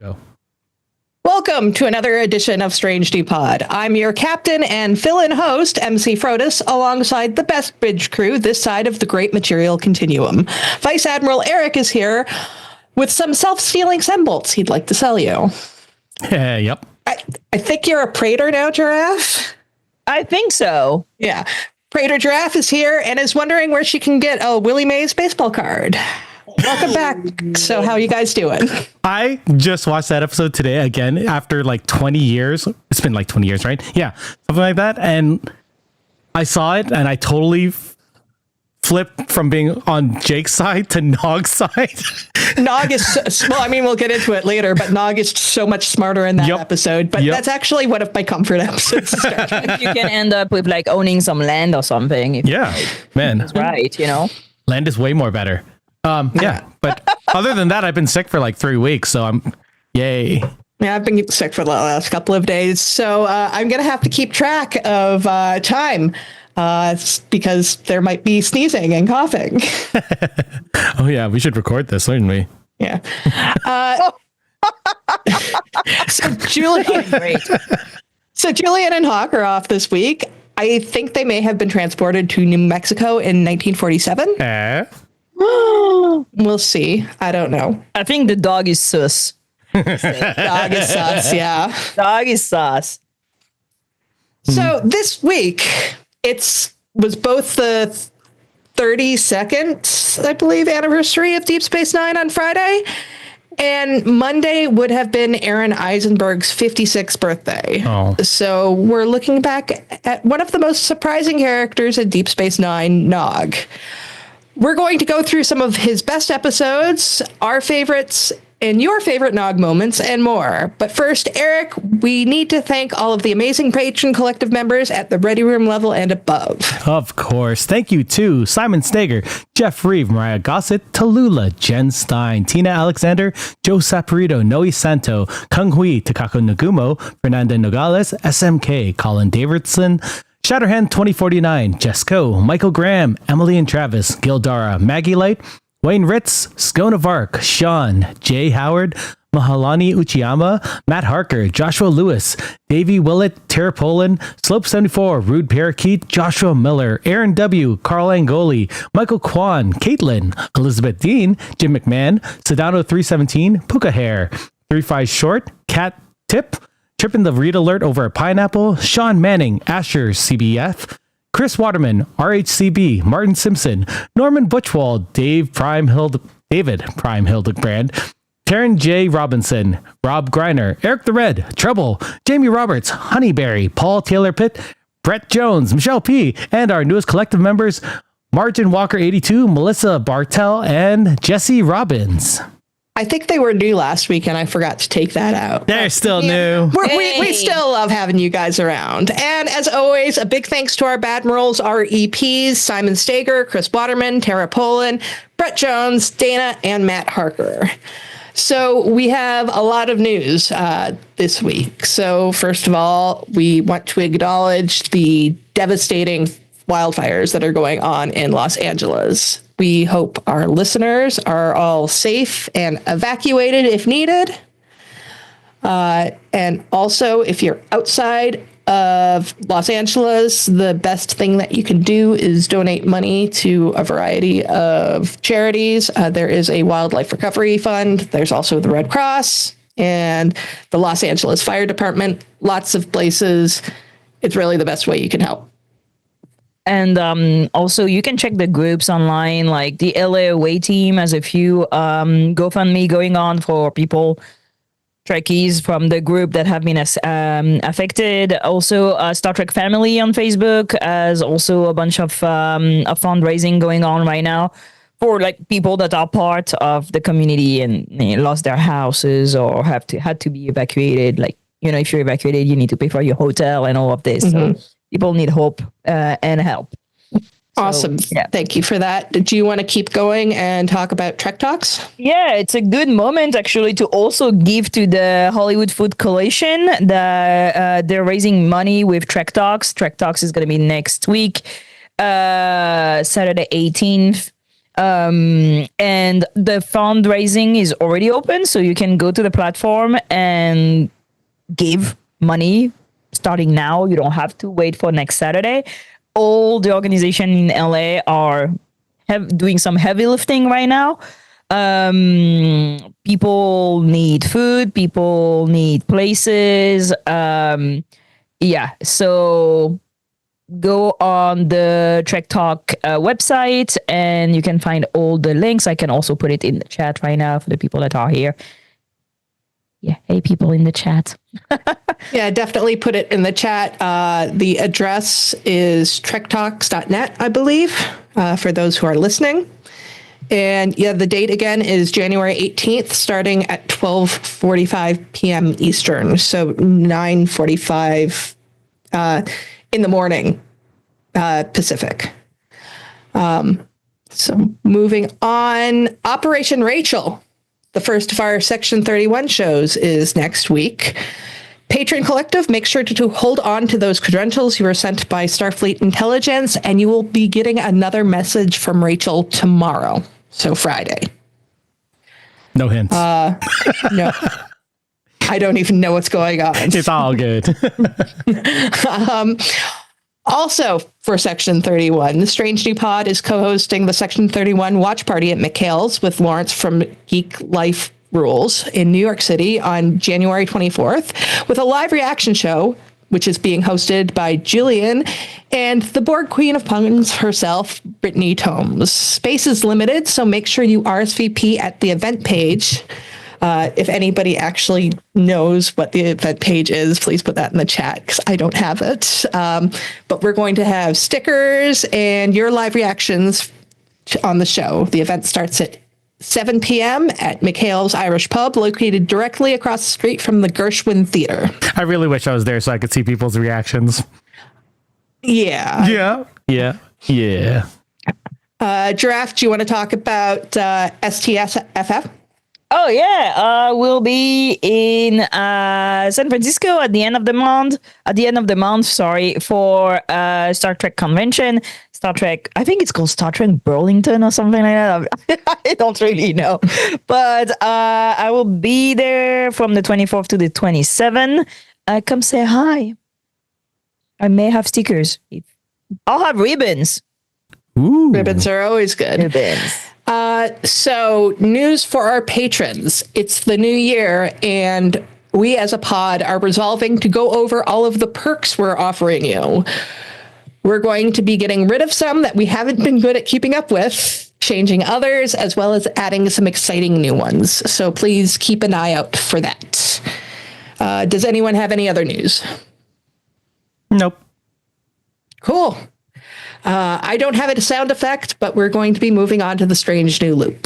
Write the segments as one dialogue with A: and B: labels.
A: Go.
B: Welcome to another edition of Strange D Pod. I'm your captain and fill-in host, MC Frodis, alongside the best bridge crew this side of the Great Material Continuum. Vice Admiral Eric is here with some self-stealing symbols he'd like to sell you.
A: Yep.
B: I think you're a Praetor now, Giraffe?
C: I think so.
B: Yeah. Praetor Giraffe is here and is wondering where she can get a Willie Mays baseball card. Welcome back. So how you guys doing?
A: I just watched that episode today again after like 20 years. It's been like 20 years, right? Yeah, something like that. And I saw it and I totally flipped from being on Jake's side to Nog's side.
B: Nog is, well, I mean, we'll get into it later, but Nog is so much smarter in that episode. But that's actually one of my comfort episodes.
C: You can end up with like owning some land or something.
A: Yeah, man.
C: That's right, you know?
A: Land is way more better. Yeah, but other than that, I've been sick for like 3 weeks, so I'm yay.
B: Yeah, I've been sick for the last couple of days, so I'm going to have to keep track of time because there might be sneezing and coughing.
A: Oh, yeah, we should record this, shouldn't we?
B: Yeah. So Julian and Hawk are off this week. I think they may have been transported to New Mexico in 1947. We'll see. I don't know.
C: I think the dog is sus.
B: Dog is sus, yeah.
C: Dog is sus.
B: So this week, was both the 32nd, I believe, anniversary of Deep Space Nine on Friday, and Monday would have been Aron Eisenberg's 56th birthday.
A: Oh.
B: So we're looking back at one of the most surprising characters in Deep Space Nine, Nog. We're going to go through some of his best episodes, our favorites, and your favorite Nog moments, and more. But first, Eric, we need to thank all of the amazing Patron Collective members at the Ready Room level and above.
A: Of course. Thank you to Simon Steger, Jeff Reeve, Mariah Gossett, Tallulah, Jen Stein, Tina Alexander, Joe Saporito, Noe Santo, Kung Hui, Takako Nagumo, Fernanda Nogales, SMK, Colin Davidson, Shatterhand 2049, Jesco, Michael Graham, Emily and Travis, Gildara, Maggie Light, Wayne Ritz, Scone of Arc, Sean, Jay Howard, Mahalani Uchiyama, Matt Harker, Joshua Lewis, Davey Willett, Tara Poland, Slope 74, Rude Parakeet, Joshua Miller, Aaron W., Carl Angoli, Michael Kwan, Caitlin, Elizabeth Dean, Jim McMahon, Sedano 317, Puka Hair, 35 Short, Cat Tip, Tripping the Read Alert over a Pineapple, Sean Manning, Asher CBF, Chris Waterman, RHCB, Martin Simpson, Norman Butchwald, David Prime Hildebrand, Taryn J. Robinson, Rob Greiner, Eric the Red, Trouble, Jamie Roberts, Honeyberry, Paul Taylor Pitt, Brett Jones, Michelle P., and our newest collective members, Martin Walker 82, Melissa Bartel, and Jesse Robbins.
B: I think they were new last week, and I forgot to take that out.
A: They're still new.
B: We still love having you guys around. And as always, a big thanks to our Badmirals, our EPs, Simon Steger, Chris Waterman, Tara Poland, Brett Jones, Dana, and Matt Harker. So we have a lot of news this week. So first of all, we want to acknowledge the devastating wildfires that are going on in Los Angeles. We hope our listeners are all safe and evacuated if needed. And also, if you're outside of Los Angeles, the best thing that you can do is donate money to a variety of charities. There is a wildlife recovery fund. There's also the Red Cross and the Los Angeles Fire Department. Lots of places. It's really the best way you can help.
C: And also, you can check the groups online, like the LA Away Team has a few GoFundMe going on for people, Trekkies from the group that have been affected. Also, Star Trek Family on Facebook has also a bunch of fundraising going on right now for like people that are part of the community and lost their houses or had to be evacuated. Like, if you're evacuated, you need to pay for your hotel and all of this.
B: Mm-hmm.
C: So people need hope and help.
B: Awesome.
C: So, yeah.
B: Thank you for that. Do you want to keep going and talk about Trek Talks?
C: Yeah, it's a good moment actually to also give to the Hollywood Food Coalition. They're raising money with Trek Talks. Trek Talks is going to be next week, Saturday 18th. And the fundraising is already open, so you can go to the platform and give money starting now. You don't have to wait for next Saturday. All the organization in LA are doing some heavy lifting right now. People need food, people need places. So go on the Trek Talk website and you can find all the links. I can also put it in the chat right now for the people that are here. Yeah, hey, people in the chat.
B: Yeah, definitely put it in the chat. The address is trektalks.net, I believe, for those who are listening. And yeah, the date again is January 18th, starting at 12:45 p.m. Eastern, so 9:45 in the morning Pacific. So moving on, Operation Rachel, the first of our Section 31 shows, is next week. Patron Collective, make sure to hold on to those credentials you were sent by Starfleet Intelligence, and you will be getting another message from Rachel tomorrow, so Friday.
A: No hints.
B: No. I don't even know what's going on.
A: It's all good.
B: Also, for Section 31, the Strange New Pod is co-hosting the Section 31 watch party at McHale's with Lawrence from Geek Life Rules in New York City on January 24th with a live reaction show, which is being hosted by Julian and the Borg Queen of Puns herself, Brittany Tomes. Space is limited, so make sure you RSVP at the event page. If anybody actually knows what the event page is, please put that in the chat because I don't have it. But we're going to have stickers and your live reactions on the show. The event starts at 7 p.m. at McHale's Irish Pub, located directly across the street from the Gershwin Theater.
A: I really wish I was there so I could see people's reactions.
B: Yeah.
A: Yeah.
B: Giraffe, do you want to talk about STSFF?
C: Oh yeah, we'll be in San Francisco at the end of the month. For Star Trek convention. Star Trek, I think it's called Star Trek Burlington or something like that. I don't really know, but I will be there from the 24th to the 27th. Come say hi. I may have stickers. I'll have ribbons.
A: Ooh.
B: Ribbons are always good.
C: Ribbons.
B: So news for our patrons. It's the new year, and we as a pod are resolving to go over all of the perks we're offering you. We're going to be getting rid of some that we haven't been good at keeping up with, changing others, as well as adding some exciting new ones. So please keep an eye out for that. Does anyone have any other news?
A: Nope.
B: Cool. I don't have a sound effect, but we're going to be moving on to the strange new loop.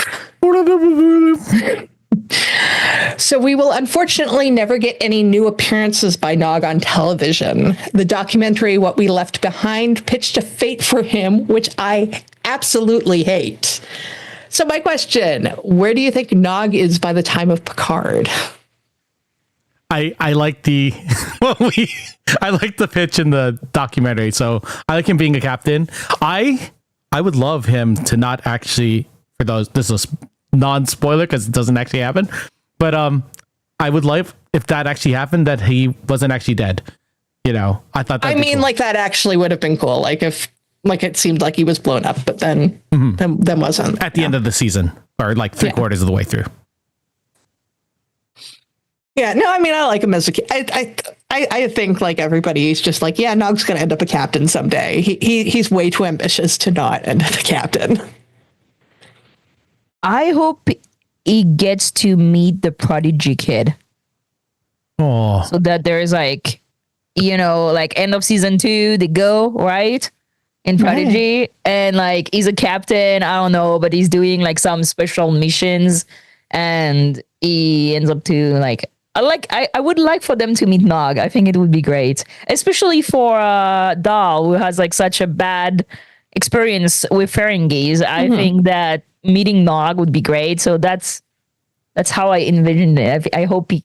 B: So we will unfortunately never get any new appearances by Nog on television. The documentary What We Left Behind pitched a fate for him, which I absolutely hate. So my question, where do you think Nog is by the time of Picard?
A: I like the I like the pitch in the documentary, so I like him being a captain. I would love him to not actually, for those, this is non-spoiler because it doesn't actually happen, but I would like if that actually happened, that he wasn't actually dead. You know, I thought that.
B: I mean, cool. Like that actually would have been cool. Like if, like it seemed like he was blown up, but then then wasn't
A: at the end of the season, or like three quarters of the way through.
B: Yeah, no, I mean, I like him as a kid. I think like everybody, he's just like, yeah, Nog's going to end up a captain someday. He's way too ambitious to not end up a captain.
C: I hope he gets to meet the prodigy kid.
A: Oh,
C: so that there's like, you know, like end of season 2, they go right in prodigy, and like he's a captain. I don't know, but he's doing like some special missions, and he ends up to like. I would like for them to meet Nog. I think it would be great, especially for Dahl, who has like such a bad experience with Ferengis. I think that meeting Nog would be great. So that's how I envisioned it. I hope he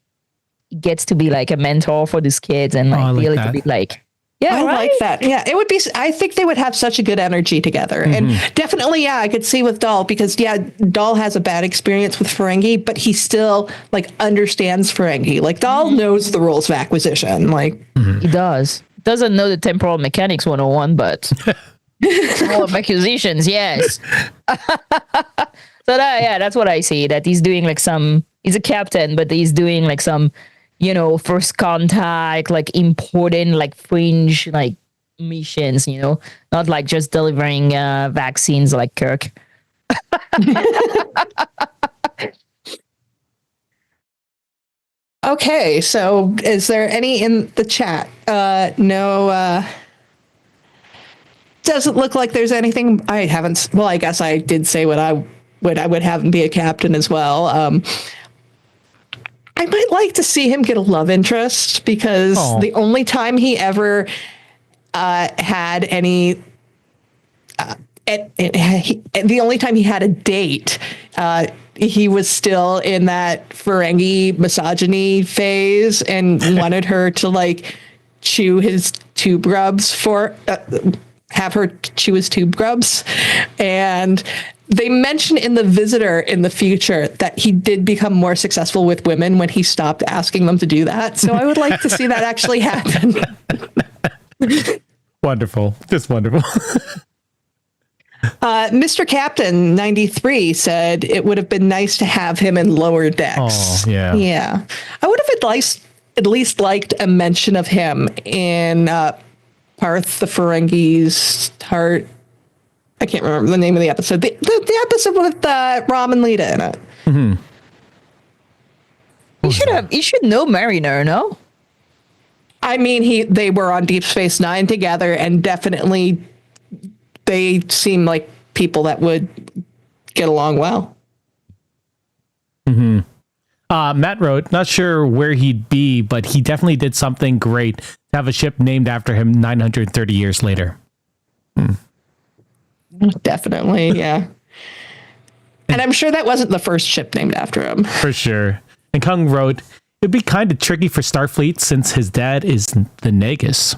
C: gets to be like a mentor for these kids and like be able to be like, Yeah,
B: I
C: right?
B: like that. Yeah, it would be. I think they would have such a good energy together, and definitely, yeah, I could see with Dahl because Dahl has a bad experience with Ferengi, but he still like understands Ferengi. Like Dahl knows the rules of acquisition. Like
C: He does. Doesn't know the temporal mechanics 101, but all of acquisitions, yes. So that's what I see. That he's doing like he's a captain, but he's doing like some, first contact, like important, like fringe, like missions, not like just delivering vaccines like Kirk.
B: okay, so is there any in the chat? No. Doesn't look like there's anything. I haven't. Well, I guess I did say what I would have him be a captain as well. I might like to see him get a love interest because the only time he ever had any, the only time he had a date, he was still in that Ferengi misogyny phase and wanted her to like chew his tube grubs have her chew his tube grubs. And they mention in The Visitor in the future that he did become more successful with women when he stopped asking them to do that. So I would like to see that actually happen.
A: Wonderful. Just wonderful.
B: Mr. Captain 93 said it would have been nice to have him in lower decks.
A: Oh, yeah.
B: Yeah. I would have at least liked a mention of him in Parth the Ferengi's Heart. I can't remember the name of the episode. The episode with Rom and Lita in it.
C: Mm-hmm. You should know Mariner, no?
B: I mean, they were on Deep Space Nine together, and definitely they seem like people that would get along well.
A: Matt wrote, not sure where he'd be, but he definitely did something great to have a ship named after him 930 years later.
B: Definitely, yeah. And I'm sure that wasn't the first ship named after him.
A: For sure. And Kung wrote, it'd be kind of tricky for Starfleet since his dad is the Nagus.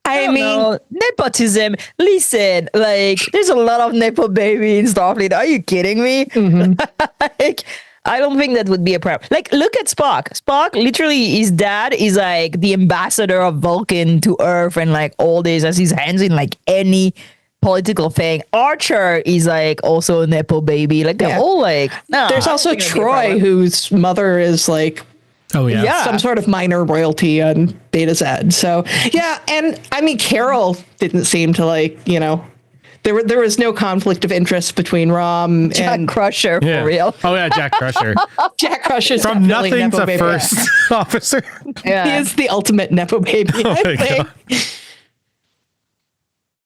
B: I mean,
C: nepotism. Listen, like, there's a lot of nepo baby in Starfleet. Are you kidding me? Like, I don't think that would be a problem. Like, look at Spock. Spock, literally, his dad is like the ambassador of Vulcan to Earth, and like all this has his hands in like any political thing. Archer is like also a nepo baby. Like they're all like. No,
B: there's also Troy, whose mother is like.
A: Oh, yeah.
B: Some sort of minor royalty on Beta Z. So, yeah. And I mean, Carol didn't seem to like, there was no conflict of interest between Rom
C: Jack
B: and
C: Crusher, for real.
A: Oh, yeah, Jack Crusher.
B: Jack Crusher's
A: From
B: definitely
A: nothing
B: Nepo
A: to
B: baby.
A: first officer.
C: Yeah.
B: He is the ultimate Nepo baby.
A: Oh,
B: I
A: my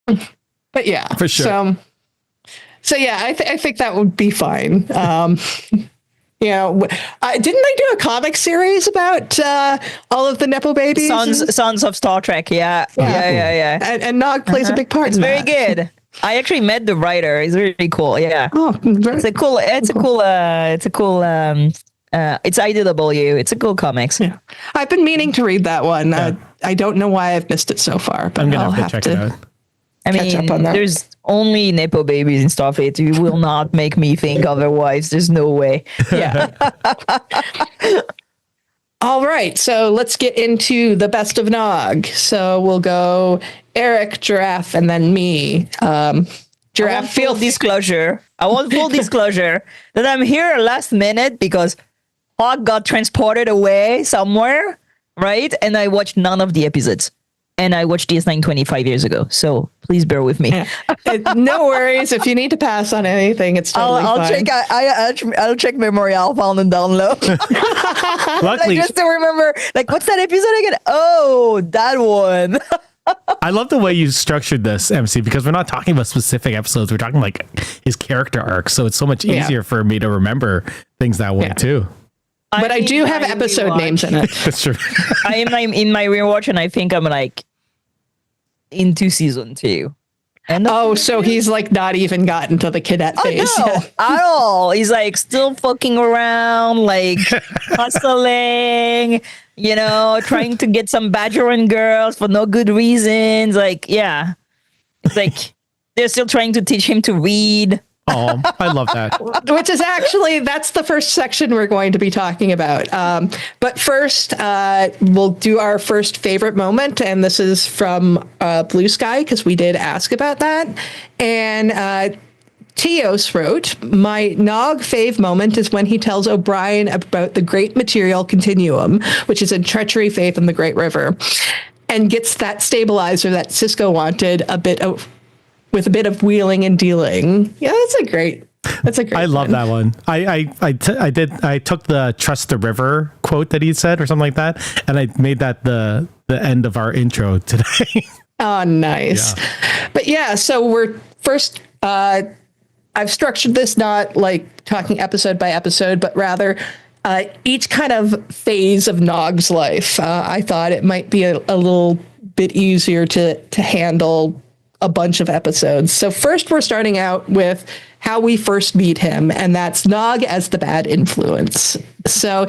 B: think. But yeah.
A: For sure.
B: So yeah, I think that would be fine. Didn't they do a comic series about all of the Nepo babies?
C: Sons of Star Trek, yeah.
B: And Nog plays a big part.
C: It's
B: in
C: very
B: that.
C: good. I actually met the writer. He's really cool. Yeah.
B: Oh,
C: It's IDW. It's a cool comics.
B: yeah. I've been meaning to read that one. I don't know why I've missed it so far, but
A: I'm going
B: I'll
A: to have to check it out.
C: I
B: catch
C: mean,
B: up on that.
C: there's only Nepo babies in Starfleet. You will not make me think otherwise. There's no way.
B: Yeah. All right. So let's get into the best of Nog. So we'll go Eric, Giraffe, and then me. Giraffe,
C: Full disclosure. I want full disclosure that I'm here last minute because Hawk got transported away somewhere, right? And I watched none of the episodes. And I watched DS9 25 years ago. So please bear with me.
B: no worries. If you need to pass on anything, it's totally fine.
C: I'll check Memory Alpha on the download.
A: Luckily,
C: just to remember, like, what's that episode again? Oh, that one.
A: I love the way you structured this, MC, because we're not talking about specific episodes. We're talking like his character arc. So it's so much easier for me to remember things that way too.
B: But I do have episode names in it.
A: That's true.
C: I am in my rewatch, and I think I'm like into season 2. And
B: so he's like not even gotten to the cadet phase
C: no,
B: yet.
C: at all. He's like still fucking around, like hustling, trying to get some Badgeron girls for no good reasons. Like, yeah, it's like they're still trying to teach him to read.
A: Oh, I love that.
B: Which is actually, that's the first section we're going to be talking about. But first, we'll do our first favorite moment. And this is from Blue Sky, because we did ask about that. And Teos wrote, my Nog fave moment is when he tells O'Brien about the Great Material Continuum, which is in Treachery, Faith, and the Great River, and gets that stabilizer that Sisko wanted with a bit of wheeling and dealing. Yeah, that's a great.
A: I love that one. I took the trust the river quote that he said or something like that, and I made that the end of our intro today.
B: Oh, nice. Yeah. But yeah, so we're first. I've structured this not like talking episode by episode, but rather each kind of phase of Nog's life. I thought it might be a little bit easier to handle a bunch of episodes. So first we're starting out with how we first meet him, and that's Nog as the bad influence. So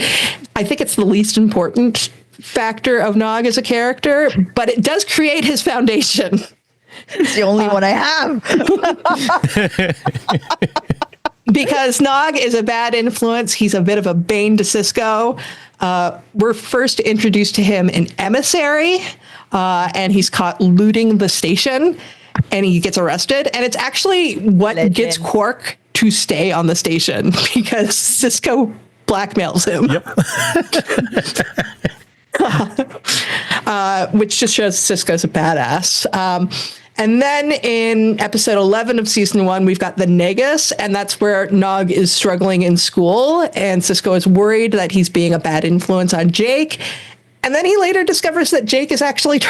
B: I think it's the least important factor of Nog as a character, but it does create his foundation.
C: It's the only one I have.
B: Because Nog is a bad influence. He's a bit of a bane to Sisko. We're first introduced to him in Emissary, and he's caught looting the station, and he gets arrested. And it's actually what gets Quark to stay on the station, because Sisko blackmails him.
A: Yep.
B: Which just shows Sisko's a badass. And then in episode 11 of season 1, we've got the Negus, and that's where Nog is struggling in school, and Sisko is worried that he's being a bad influence on Jake. And then he later discovers that Jake is actually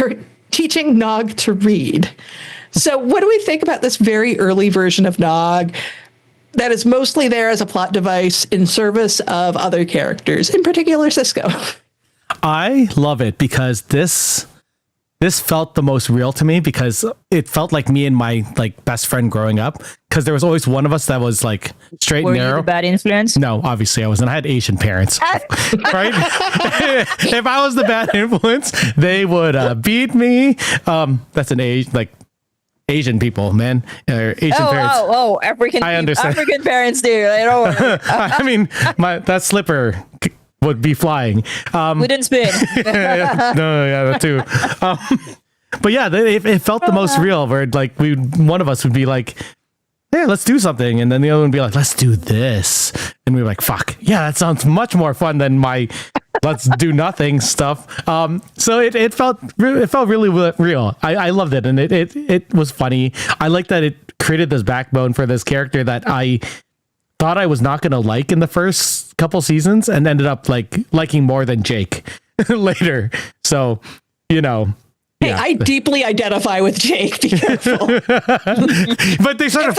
B: teaching Nog to read. So what do we think about this very early version of Nog that is mostly there as a plot device in service of other characters, in particular Sisko?
A: I love it because this felt the most real to me, because it felt like me and my best friend growing up, because there was always one of us that was like straight and narrow.
C: Were you the bad influence?
A: No, obviously I wasn't. I had Asian parents, right? If I was the bad influence, they would beat me. That's an age Asian people, man. Asian parents.
C: African.
A: I understand.
C: African parents do. Like, don't worry.
A: I mean, that slipper would be flying.
C: Wouldn't spin.
A: That too. But yeah, it felt the most real, where one of us would be like, "Hey, let's do something," and then the other one would be like, "Let's do this," and we're like, "Fuck, yeah, that sounds much more fun than my let's do nothing stuff." So it felt really real. I loved it, and it was funny. I like that it created this backbone for this character that I thought I was not going to like in the first couple seasons, and ended up liking more than Jake later. So,
B: Hey, I deeply identify with Jake. Be careful.
A: But they sort of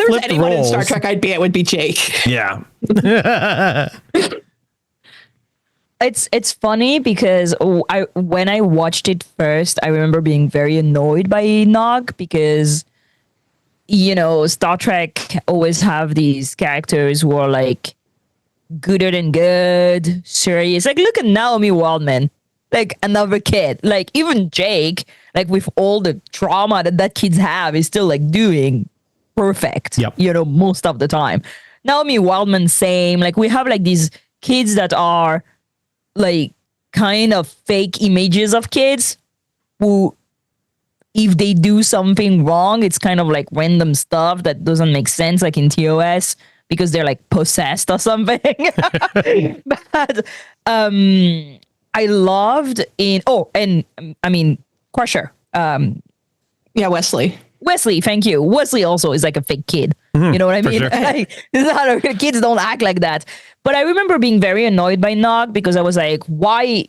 A: flipped
B: anyone
A: roles.
B: in Star Trek it would be Jake.
A: Yeah.
C: It's funny because when I watched it first, I remember being very annoyed by Nog, because Star Trek always have these characters who are like gooder than good, serious. Like, look at Naomi Waldman, like another kid. Like, even Jake, like with all the trauma that kids have, is still like doing perfect.
A: Yep.
C: Most of the time. Naomi Waldman, same. Like, we have like these kids that are like kind of fake images of kids who, if they do something wrong, it's kind of like random stuff that doesn't make sense, like in TOS, because they're like possessed or something. But I loved Crusher.
B: Yeah, Wesley.
C: Wesley, thank you. Wesley also is like a fake kid. You know what I mean?
A: Sure.
C: Kids don't act like that. But I remember being very annoyed by Nog, because I was like, why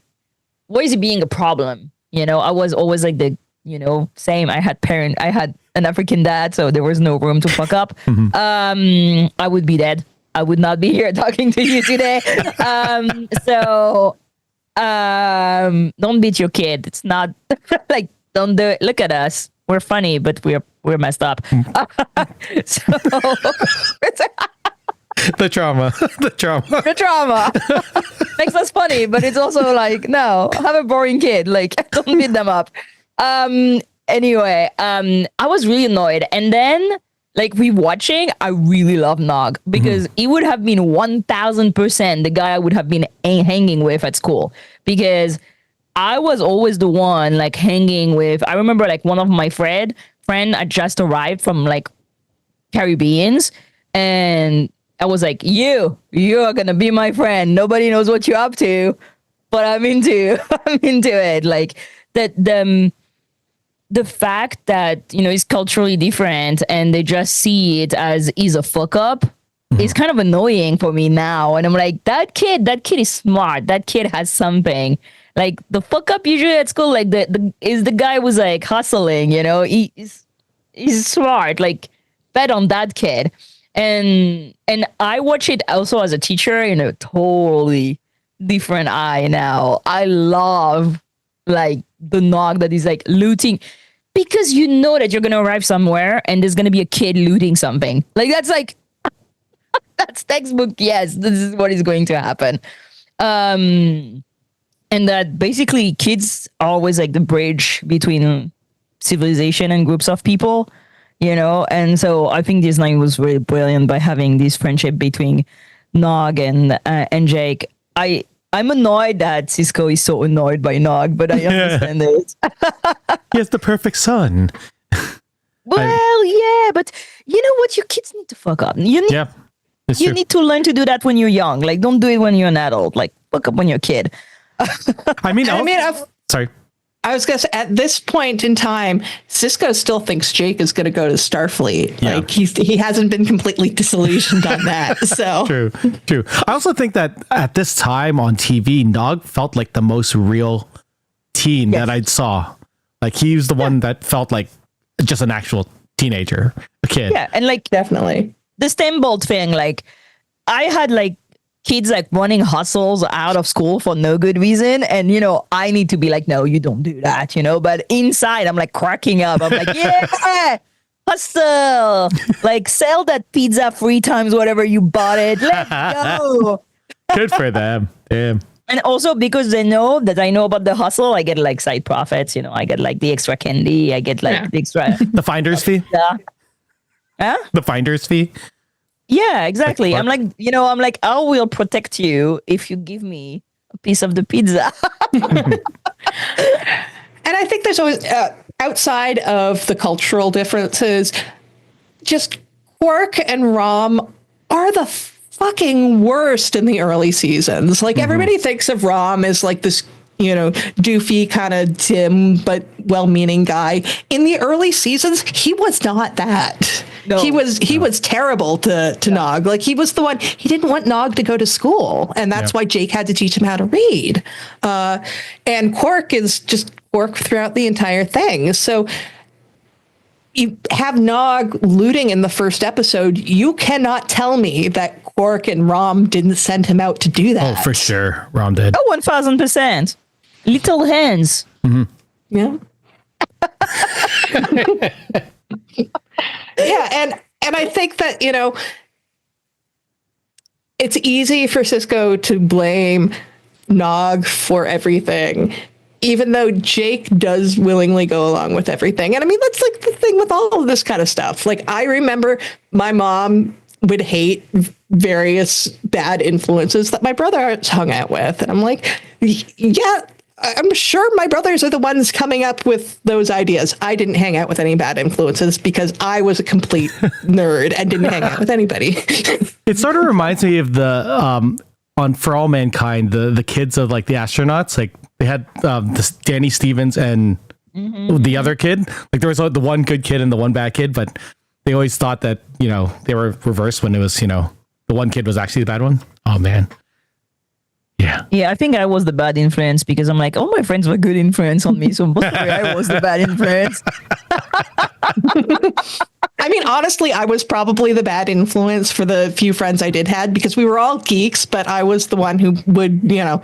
C: is he being a problem? I was always like same. I had an African dad, so there was no room to fuck up.
A: Mm-hmm.
C: I would be dead. I would not be here talking to you today. So don't beat your kid. It's not like, don't do it. Look at us. we're funny, but we're messed up. So
A: The trauma. The trauma.
C: the drama makes us funny, but it's also like, no, have a boring kid. Like, don't beat them up. Anyway, I was really annoyed. And then, like, rewatching, I really love Nog because he would have been 1000% the guy I would have been hanging with at school, because I was always the one like hanging with. I remember like one of my friend had just arrived from like Caribbeans, and I was like, you are gonna be my friend. Nobody knows what you're up to, but I'm into it. Like that the fact that, you know, he's culturally different and they just see it as he's a fuck up is kind of annoying for me now. And I'm like, that kid is smart. That kid has something. Like the fuck up usually at school, like the guy was like hustling, you know, he's smart, like bet on that kid. And I watch it also as a teacher in a totally different eye now. I love like the Nog that is like looting, because you know that you're going to arrive somewhere and there's going to be a kid looting something. Like that's like, that's textbook. Yes, this is what is going to happen. And that basically kids are always like the bridge between civilization and groups of people, you know? And so I think Disney was really brilliant by having this friendship between Nog and Jake. I'm annoyed that Cisco is so annoyed by Nog, but I understand it.
A: He has the perfect son.
C: Well, yeah, but you know what? Your kids need to fuck up. You need to learn to do that when you're young. Like, don't do it when you're an adult. Like, fuck up when you're a kid.
A: Sorry.
B: I was going to say, at this point in time, Cisco still thinks Jake is going to go to Starfleet.
A: Yeah.
B: Like he hasn't been completely disillusioned on that. So
A: True. I also think that at this time on TV, Nog felt like the most real teen that I saw. Like he was the one that felt like just an actual teenager, a kid.
C: Yeah, and like
B: definitely
C: the Steamboat thing. Like I had like kids like running hustles out of school for no good reason, and you know I need to be like, no, you don't do that, you know. But inside I'm like cracking up. I'm like, yeah, hustle, like sell that pizza 3 times whatever you bought it. Let's go.
A: Good for them. Damn.
C: And also because they know that I know about the hustle, I get like side profits. You know, I get like the extra candy. I get like the extra
A: The finder's fee.
C: Yeah. Huh?
A: The finder's fee.
C: Yeah, exactly. I'm like, you know, I will protect you if you give me a piece of the pizza.
B: And I think there's always, outside of the cultural differences, just Quark and Rom are the fucking worst in the early seasons. Like everybody thinks of Rom as like this, you know, doofy kind of dim but well-meaning guy. In the early seasons, he was not that. No, he was terrible to Nog. Like he was the one, he didn't want Nog to go to school, and that's why Jake had to teach him how to read. And Quark is just Quark throughout the entire thing. So you have Nog looting in the first episode. You cannot tell me that Quark and Rom didn't send him out to do that.
A: Oh, for sure. Rom did.
C: Oh, 1000%. Little hands.
B: Yeah. Yeah, and I think that, you know, it's easy for Cisco to blame Nog for everything, even though Jake does willingly go along with everything. And I mean, that's like the thing with all of this kind of stuff. Like, I remember my mom would hate various bad influences that my brother hung out with. And I'm like, yeah, I'm sure my brothers are the ones coming up with those ideas. I didn't hang out with any bad influences because I was a complete nerd and didn't hang out with anybody.
A: It sort of reminds me of the on For All Mankind, the kids of like the astronauts. Like they had this Danny Stevens and the other kid. Like there was the one good kid and the one bad kid, but they always thought that, you know, they were reversed when it was, you know, the one kid was actually the bad one. Oh man. Yeah,
C: I think I was the bad influence because I'm like, all my friends were good influence on me, so mostly I was the bad influence.
B: I mean, honestly, I was probably the bad influence for the few friends I did had because we were all geeks, but I was the one who would, you know,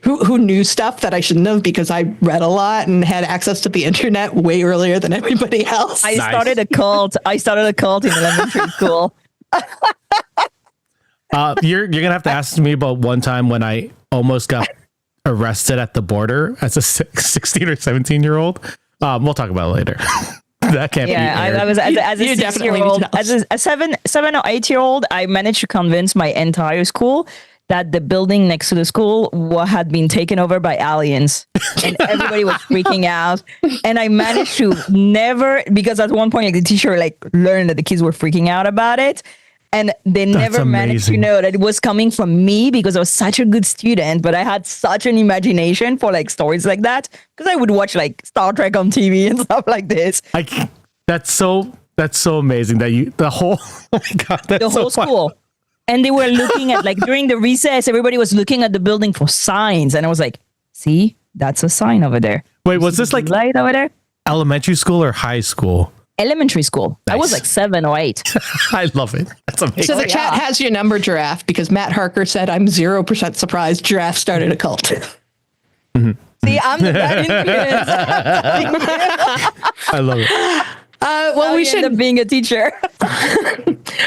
B: who knew stuff that I shouldn't have because I read a lot and had access to the internet way earlier than everybody else.
C: I started a cult. I started a cult in elementary school.
A: You're gonna have to ask me about one time when I almost got arrested at the border as a 16 or 17-year-old. We'll talk about it later. That can't be.
C: Yeah, I was as a 6-year-old, as a 7 or 8-year-old. I managed to convince my entire school that the building next to the school had been taken over by aliens, and everybody was freaking out. And I managed to never, because at one point, like, the teacher learned that the kids were freaking out about it, and they never managed to know that it was coming from me because I was such a good student. But I had such an imagination for stories like that because I would watch Star Trek on TV and stuff like this.
A: That's so amazing that the whole oh my god, that's
C: the whole
A: so
C: school. And they were looking at, during the recess, everybody was looking at the building for signs. And I was like, see, that's a sign over there.
A: Wait, was this
C: light over there?
A: Elementary school or high school?
C: Elementary school.
A: Nice.
C: I was 7 or 8.
A: I love it. That's amazing.
B: So the chat has your number, Giraffe, because Matt Harker said, I'm 0% surprised Giraffe started a cult.
A: Mm-hmm.
C: See, I'm the bad influence.
A: I love it.
B: Well, we should
C: end up being a teacher.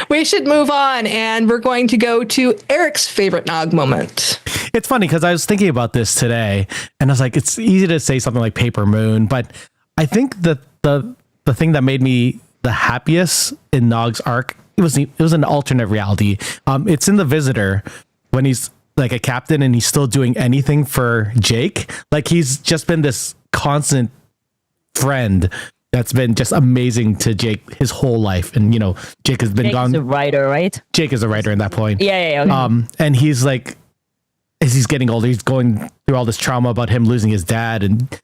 B: We should move on, and we're going to go to Eric's favorite Nog moment.
A: It's funny because I was thinking about this today, and I was like, it's easy to say something like Paper Moon, but I think that the thing that made me the happiest in Nog's arc, it was an alternate reality. It's in The Visitor when he's like a captain and he's still doing anything for Jake. Like, he's just been this constant friend that's been just amazing to Jake his whole life. And, Jake has been gone.
C: Jake's a writer, right?
A: Jake is a writer in that point.
C: Yeah. Okay.
A: And he's like, as he's getting older, he's going through all this trauma about him losing his dad. And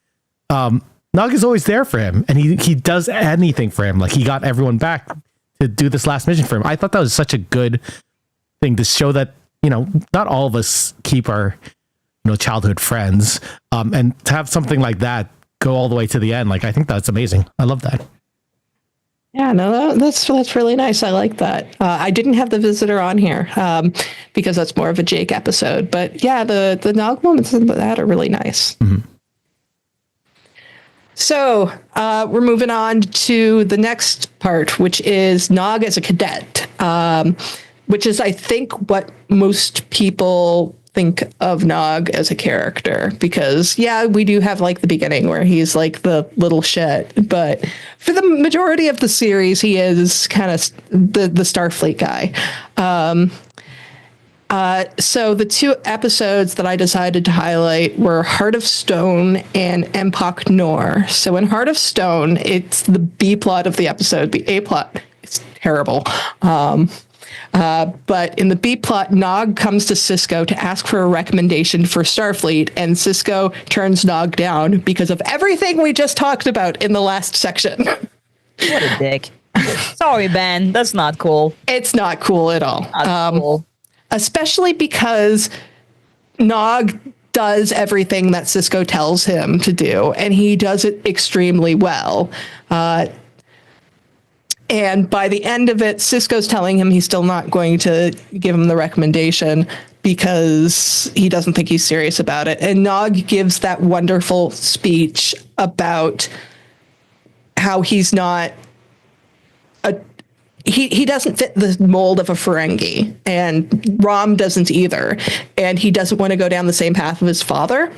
A: Nog is always there for him. And he does anything for him. Like, he got everyone back to do this last mission for him. I thought that was such a good thing to show that, not all of us keep our, childhood friends. And to have something like that go all the way to the end, I think that's amazing. I love that.
B: Yeah, no, that's really nice. I like that. I didn't have The Visitor on here because that's more of a Jake episode. But yeah, the Nog moments in that are really nice.
A: Mm-hmm.
B: So we're moving on to the next part, which is Nog as a cadet, which is, I think, what most people think of Nog as a character, because we do have the beginning where he's the little shit, but for the majority of the series he is kind of the Starfleet guy. So the two episodes that I decided to highlight were Heart of Stone and Empok Nor. So in Heart of Stone, it's the B plot of the episode. The A plot is terrible. But in the B plot, Nog comes to Sisko to ask for a recommendation for Starfleet, and Sisko turns Nog down because of everything we just talked about in the last section.
C: What a dick. Sorry, Ben. That's not cool.
B: It's not cool at all.
C: Not cool.
B: Especially because Nog does everything that Sisko tells him to do, and he does it extremely well. And by the end of it, Sisko's telling him he's still not going to give him the recommendation because he doesn't think he's serious about it. And Nog gives that wonderful speech about how he's not he doesn't fit the mold of a Ferengi, and Rom doesn't either. And he doesn't want to go down the same path of his father,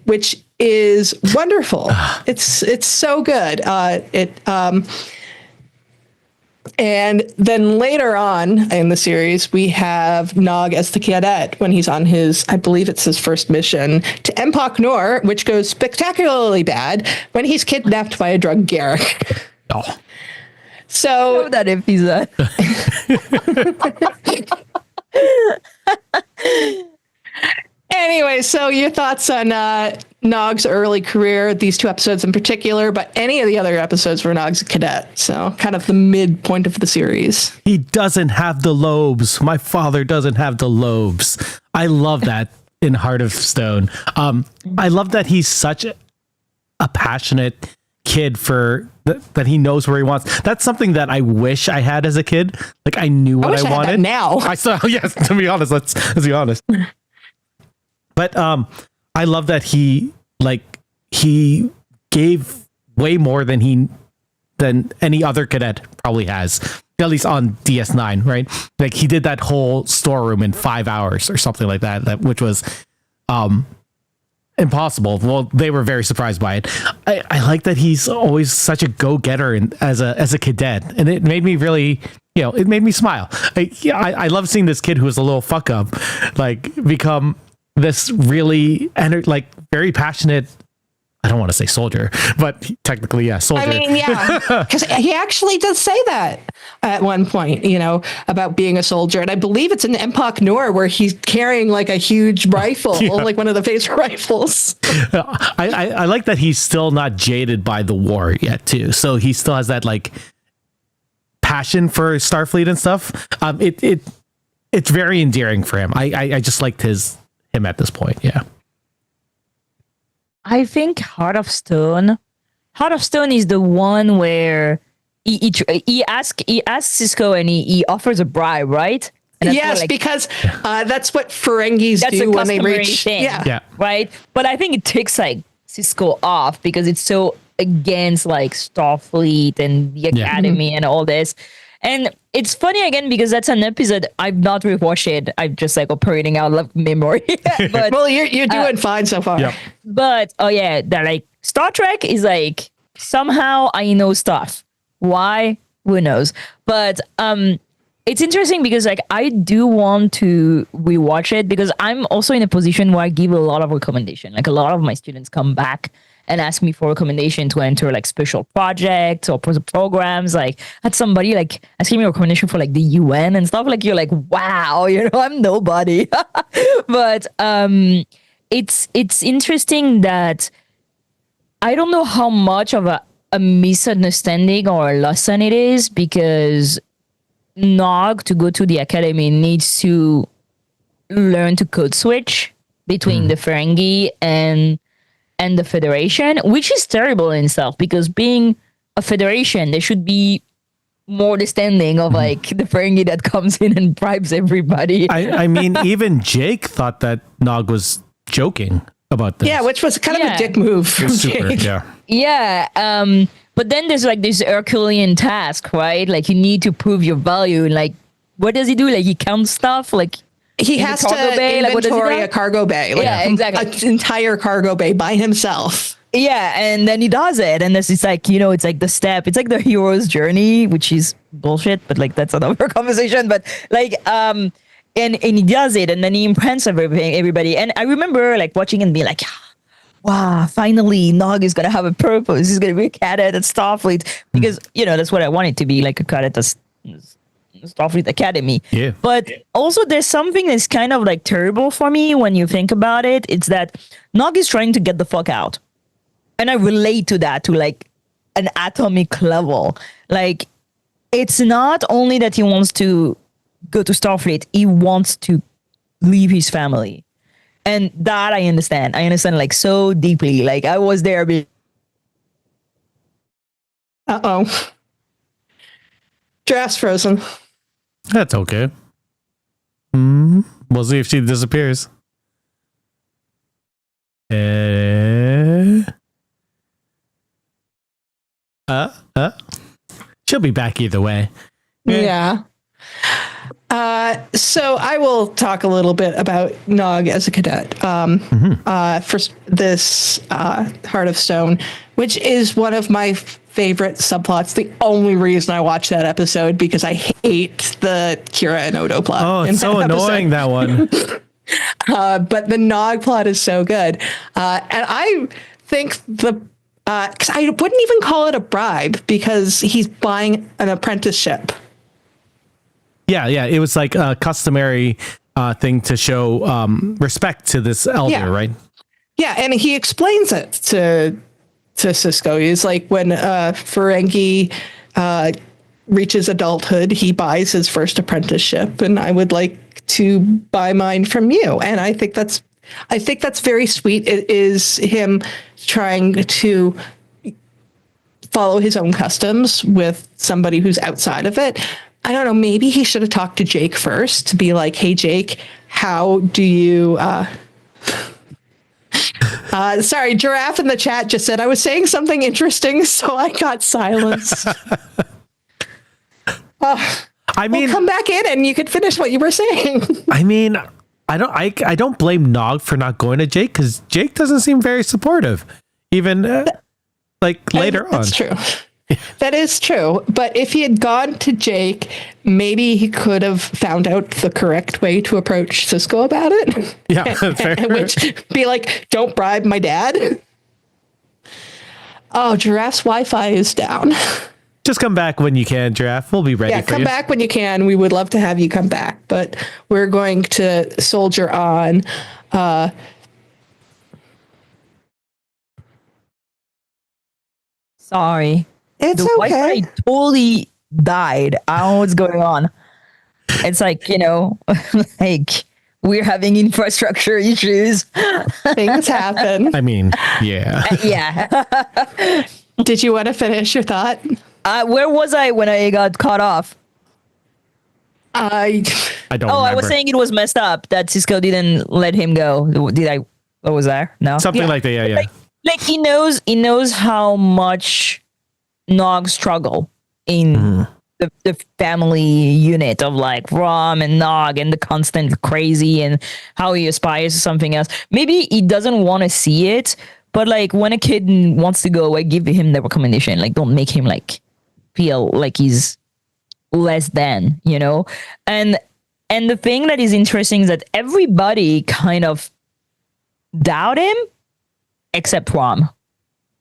B: which is wonderful. It's so good. And then later on in the series, we have Nog as the cadet when he's on I believe it's his first mission to Empok Nor, which goes spectacularly bad when he's kidnapped by a drug Garrick.
A: Oh.
B: So
C: that if he's that.
B: Anyway, so your thoughts on Nog's early career, these two episodes in particular, but any of the other episodes where Nog's a cadet, so kind of the midpoint of the series.
A: He doesn't have the lobes. My father doesn't have the lobes. I love that in Heart of Stone. I love that he's such a passionate kid for that he knows where he wants. That's something that I wish I had as a kid. Like, I knew what I wanted.
B: Now
A: I saw, yes, to be honest, let's be honest. But I love that he gave way more than any other cadet probably has, at least on DS9, right? Like he did that whole storeroom in 5 hours or something like that, which was impossible. Well, they were very surprised by it. I like that he's always such a go-getter as a cadet, and it made me really, it made me smile. I love seeing this kid who was a little fuck up, like become this really very passionate. I don't want to say soldier, but technically, yeah, soldier.
B: I mean, yeah, because he actually does say that at one point, about being a soldier. And I believe it's in Empok Noor where he's carrying like a huge rifle, like one of the phaser rifles.
A: I like that he's still not jaded by the war yet, too. So he still has that like passion for Starfleet and stuff. It's very endearing for him. I just liked him at this point. Yeah.
C: I think Heart of Stone is the one where he asks Cisco and he offers a bribe, right? And
B: yes, because that's what Ferengis do when they reach.
C: Thing, right. But I think it takes like Cisco off because it's so against like Starfleet and the Academy and all this. And it's funny again because that's an episode I've not rewatched it. I'm just like operating out of memory. But
B: well, you're doing fine so far.
A: Yep.
C: But that like Star Trek is like somehow I know stuff. Why? Who knows? But it's interesting because like I do want to rewatch it because I'm also in a position where I give a lot of recommendation. Like a lot of my students come back and ask me for recommendation to enter like special projects or programs. Like had somebody like asking me a recommendation for like the UN and stuff. Like you're like, wow, I'm nobody. But it's interesting that I don't know how much of a misunderstanding or a lesson it is because Nog to go to the academy needs to learn to code switch between the Ferengi and the Federation, which is terrible in itself because being a Federation, there should be more understanding of like the Ferengi that comes in and bribes everybody.
A: I mean, even Jake thought that Nog was joking about this.
B: Yeah, which was kind of a dick move from Jake.
C: Yeah. But then there's like this Herculean task, right? Like you need to prove your value. And like, what does he do? Like he counts stuff. Like
B: he has to inventory a cargo bay.
C: Exactly.
B: An entire cargo bay by himself.
C: Yeah, and then he does it, and this is like it's like the step. It's like the hero's journey, which is bullshit, but like that's another conversation. But like, and he does it, and then he imprints everybody. And I remember like watching and being like, wow, finally Nog is gonna have a purpose. He's gonna be a cadet at Starfleet because that's what I want it to be, like a cadet at Starfleet Academy.
A: Yeah.
C: But also there's something that's kind of like terrible for me when you think about it. It's that Nog is trying to get the fuck out. And I relate to that to like an atomic level. Like it's not only that he wants to go to Starfleet, he wants to leave his family. And that I understand. I understand like so deeply. Like I was there.
B: Uh-oh. Draft's frozen.
A: That's okay. We'll see if she disappears. She'll be back either way.
B: Yeah. So I will talk a little bit about Nog as a cadet. For this Heart of Stone, which is one of my favorite subplots. The only reason I watch that episode because I hate the Kira and Odo plot.
A: Oh, it's so annoying, that one.
B: But the Nog plot is so good. And I think because I wouldn't even call it a bribe because he's buying an apprenticeship.
A: Yeah. It was like a customary thing to show respect to this elder, right?
B: Yeah, and he explains it to Cisco. He's like, when Ferengi reaches adulthood, he buys his first apprenticeship, and I would like to buy mine from you. And I think that's very sweet. It is him trying to follow his own customs with somebody who's outside of it. I don't know, maybe he should have talked to Jake first to be like, hey, Jake, how do you Sorry, Giraffe in the chat just said I was saying something interesting, so I got silenced.
A: I mean,
B: come back in and you could finish what you were saying.
A: I mean, I don't blame Nog for not going to Jake because Jake doesn't seem very supportive, even later on.
B: That's true. That is true. But if he had gone to Jake, maybe he could have found out the correct way to approach Cisco about it.
A: Yeah, fair.
B: Which be like, don't bribe my dad. Oh, Giraffe's Wi-Fi is down.
A: Just come back when you can, Giraffe. We'll be ready for you.
B: Yeah, come back when you can. We would love to have you come back, but we're going to soldier on.
C: Sorry.
B: It's
C: The
B: okay.
C: Wi-Fi totally died. I don't know what's going on. It's like, like we're having infrastructure issues.
B: Things happen.
A: I mean, yeah.
C: Yeah.
B: Did you want to finish your thought?
C: Where was I when I got cut off?
A: I don't remember.
C: I was saying it was messed up that Cisco didn't let him go. Did I? What was there? No.
A: Something like that. Yeah.
C: Like he knows how much Nog struggle in the family unit of like Rom and Nog and the constant crazy and how he aspires to something else. Maybe he doesn't want to see it, but like when a kid wants to go away, give him the recommendation. Like don't make him like feel like he's less than, And the thing that is interesting is that everybody kind of doubt him except Rom.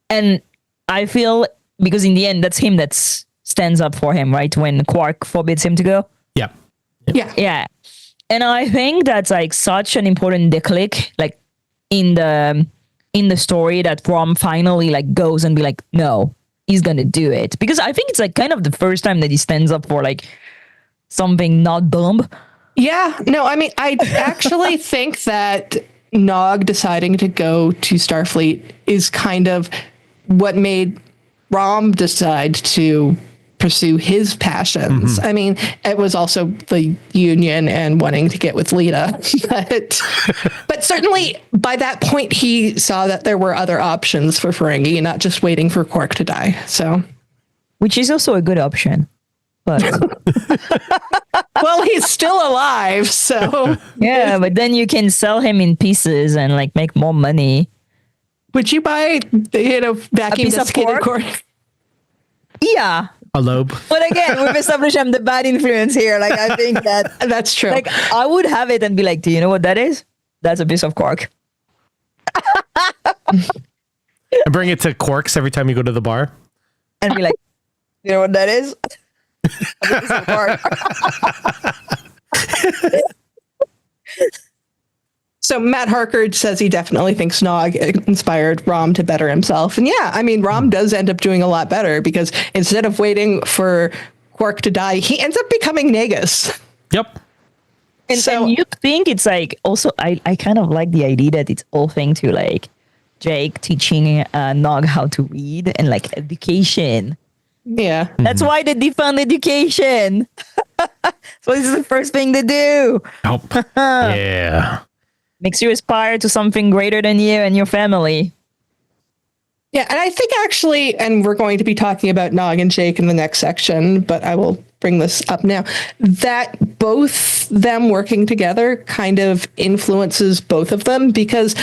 C: And I feel because in the end, that's him that stands up for him, right? When Quark forbids him to go.
A: Yeah.
C: Yeah. And I think that's like such an important declic, like in the story that Rom finally like goes and be like, no, he's gonna do it. Because I think it's like kind of the first time that he stands up for like something not dumb.
B: Yeah. No, I mean, I actually think that Nog deciding to go to Starfleet is kind of what made Rom decide to pursue his passions. I mean, it was also the union and wanting to get with Lita, but certainly by that point he saw that there were other options for Ferengi, not just waiting for Quark to die. So,
C: which is also a good option, but
B: well, he's still alive, so
C: yeah. But then you can sell him in pieces and like make more money.
B: Would you buy, vacuum desiccated Quark?
C: Yeah.
A: A lobe.
C: But again, we've established I'm the bad influence here. Like, I think that
B: that's true.
C: Like, I would have it and be like, do you know what that is? That's a piece of Quark.
A: And bring it to Quarks every time you go to the bar.
C: And be like, you know what that is? A piece of Quark.
B: So Matt Harkard says he definitely thinks Nog inspired Rom to better himself. And yeah, I mean, Rom does end up doing a lot better because instead of waiting for Quark to die, he ends up becoming Nagus.
A: Yep.
C: And you think it's like, also, I kind of like the idea that it's all thing to like Jake teaching Nog how to read and like education.
B: Yeah.
C: That's why they defund education. So this is the first thing to do.
A: Nope. Yeah.
C: Makes you aspire to something greater than you and your family.
B: Yeah, and I think actually, and we're going to be talking about Nog and Jake in the next section, but I will bring this up now, that both them working together kind of influences both of them because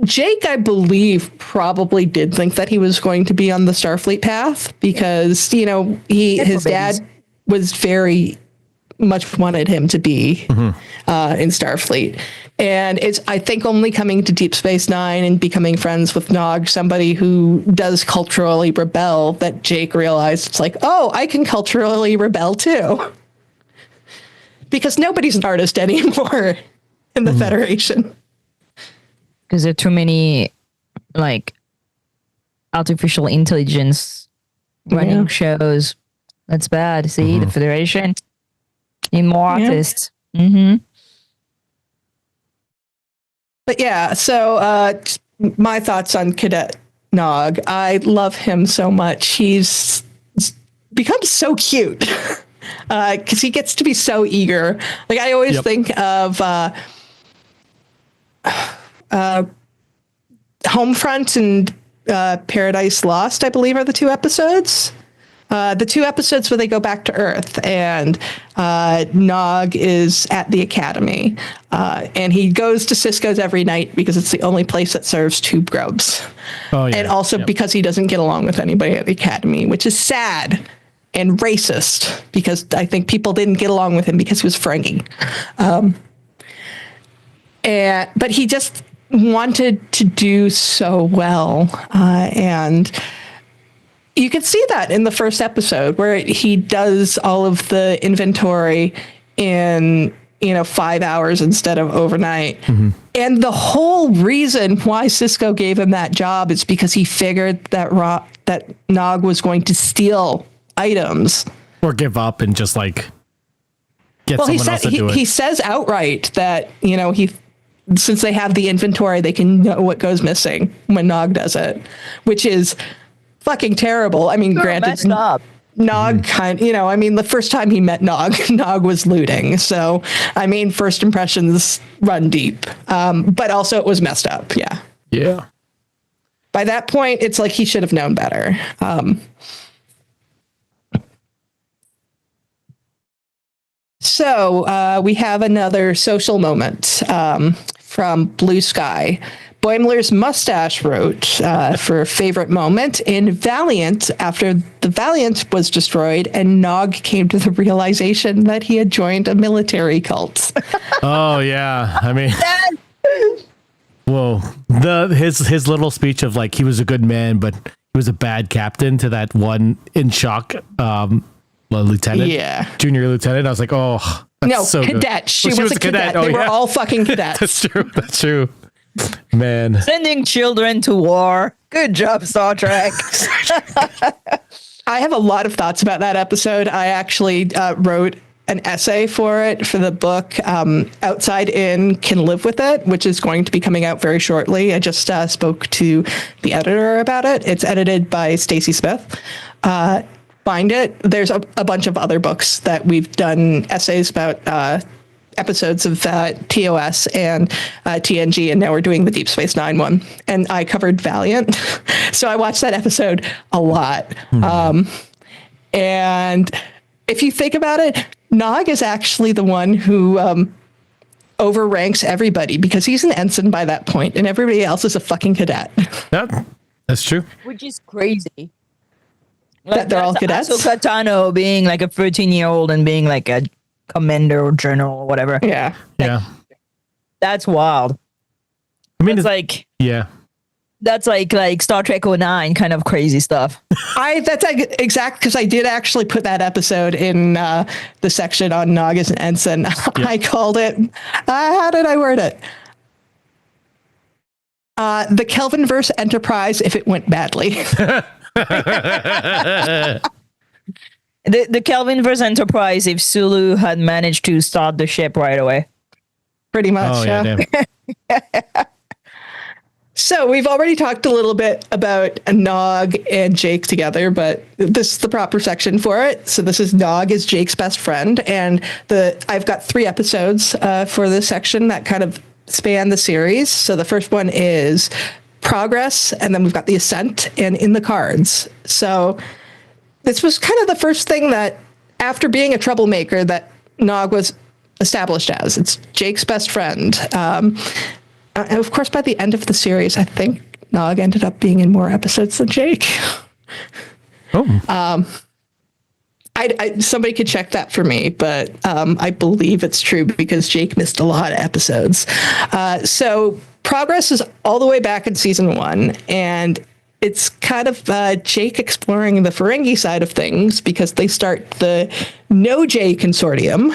B: Jake, I believe, probably did think that he was going to be on the Starfleet path because, his dad was very much wanted him to be in Starfleet. And it's, I think, only coming to Deep Space Nine and becoming friends with Nog, somebody who does culturally rebel, that Jake realized it's like, oh, I can culturally rebel too. Because nobody's an artist anymore in the Federation.
C: Because there are too many, like, artificial intelligence running shows. That's bad. See, the Federation need more artists.
B: But yeah, so my thoughts on Cadet Nog. I love him so much. He's become so cute because he gets to be so eager. Like I always think of Homefront and Paradise Lost, I believe, are the two episodes. The two episodes where they go back to Earth and Nog is at the academy. And he goes to Cisco's every night because it's the only place that serves tube grubs. Oh, yeah. And also because he doesn't get along with anybody at the academy, which is sad and racist because I think people didn't get along with him because he was Ferengi. But he just wanted to do so well. And you can see that in the first episode where he does all of the inventory in, 5 hours instead of overnight. Mm-hmm. And the whole reason why Cisco gave him that job is because he figured that Nog was going to steal items.
A: Or give up and just get someone else to do it.
B: He says outright that, since they have the inventory, they can know what goes missing when Nog does it, which is fucking terrible. I mean, granted,
C: messed up.
B: Nog the first time he met Nog was looting. So, first impressions run deep. But also it was messed up. Yeah.
A: Yeah.
B: By that point, it's like he should have known better. So we have another social moment from Blue Sky. Boimler's mustache wrote for favorite moment in Valiant after the Valiant was destroyed and Nog came to the realization that he had joined a military cult.
A: Oh, yeah. Whoa. His little speech of he was a good man, but he was a bad captain to that one in shock lieutenant. Yeah. Junior lieutenant. I was like, oh, that's so
B: cadet.
A: Good.
B: She was a cadet. They were all fucking cadets.
A: That's true. Man.
C: Sending children to war. Good job, Star Trek.
B: I have a lot of thoughts about that episode. I actually wrote an essay for it for the book Outside In Can Live With It, which is going to be coming out very shortly. I just spoke to the editor about it. It's edited by Stacy Smith. Find it. There's a bunch of other books that we've done essays about episodes of TOS and TNG, and now we're doing the Deep Space Nine one. And I covered Valiant, so I watched that episode a lot. And if you think about it, Nog is actually the one who overranks everybody because he's an ensign by that point, and everybody else is a fucking cadet.
A: Yep, that's true.
C: Which is crazy.
B: That they're all cadets.
C: Ahsoka Tano being a 13-year-old and being a commander or general or whatever.
B: Yeah.
C: That's wild. It's
A: yeah.
C: That's like Star Trek 09 kind of crazy stuff.
B: That's exact because I did actually put that episode in the section on Nog as an ensign. Yep. I called it. How did I word it? The Kelvinverse Enterprise if it went badly.
C: The Kelvinverse Enterprise if Sulu had managed to start the ship right away.
B: Pretty much.
A: Oh, yeah.
B: So we've already talked a little bit about Nog and Jake together, but this is the proper section for it. So this is Nog is Jake's best friend, and I've got 3 episodes for this section that kind of span the series. So the first one is Progress, and then we've got the Ascent and In the Cards. So this was kind of the first thing that, after being a troublemaker, that Nog was established as. It's Jake's best friend. And of course, by the end of the series, I think Nog ended up being in more episodes than Jake.
A: Oh.
B: Somebody could check that for me, but I believe it's true because Jake missed a lot of episodes. So Progress is all the way back in season 1, and it's kind of Jake exploring the Ferengi side of things because they start the No J Consortium,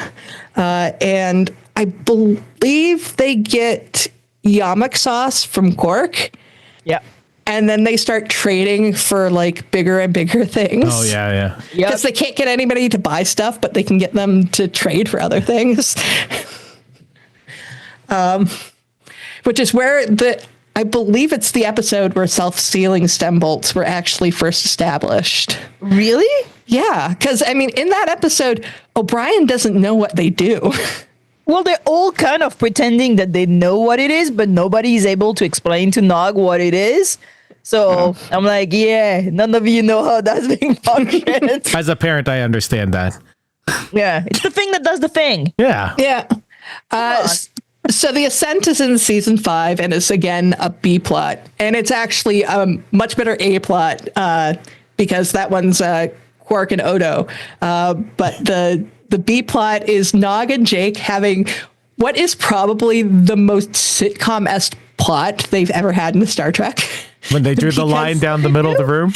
B: and I believe they get Yamak sauce from Quark.
C: Yeah.
B: And then they start trading for bigger and bigger things.
A: Oh, yeah.
B: Because they can't get anybody to buy stuff, but they can get them to trade for other things. Which is where I believe it's the episode where self-sealing stem bolts were actually first established.
C: Really?
B: Yeah. Because, in that episode, O'Brien doesn't know what they do.
C: Well, they're all kind of pretending that they know what it is, but nobody is able to explain to Nog what it is. So I'm like, yeah, none of you know how that's being functioned.
A: As a parent, I understand that.
C: Yeah, it's the thing that does the thing.
A: Yeah.
B: Yeah. So the Ascent is in season 5, and it's again a B plot, and it's actually a much better A plot because that one's Quark and Odo. But the B plot is Nog and Jake having what is probably the most sitcom-esque plot they've ever had in Star Trek.
A: When they drew the line down the middle of the room.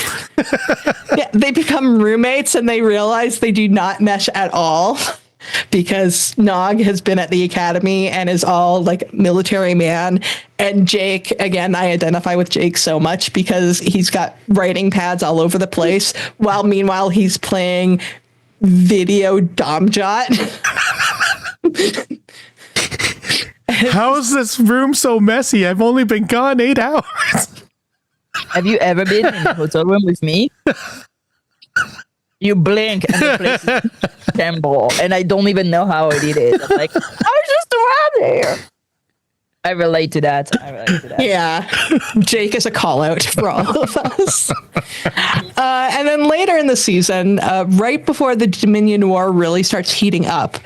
B: Yeah, they become roommates and they realize they do not mesh at all because Nog has been at the academy and is all like military man. And Jake, again, I identify with Jake so much because he's got writing pads all over the place while meanwhile he's playing video Domjot.
A: How is this room so messy? I've only been gone 8 hours.
C: Have you ever been in the hotel room with me? You blink and the place is tremble, and I don't even know how it is. I'm like, I was just around here. I relate to that.
B: Yeah, Jake is a call out for all of us. And then later in the season, right before the Dominion War really starts heating up,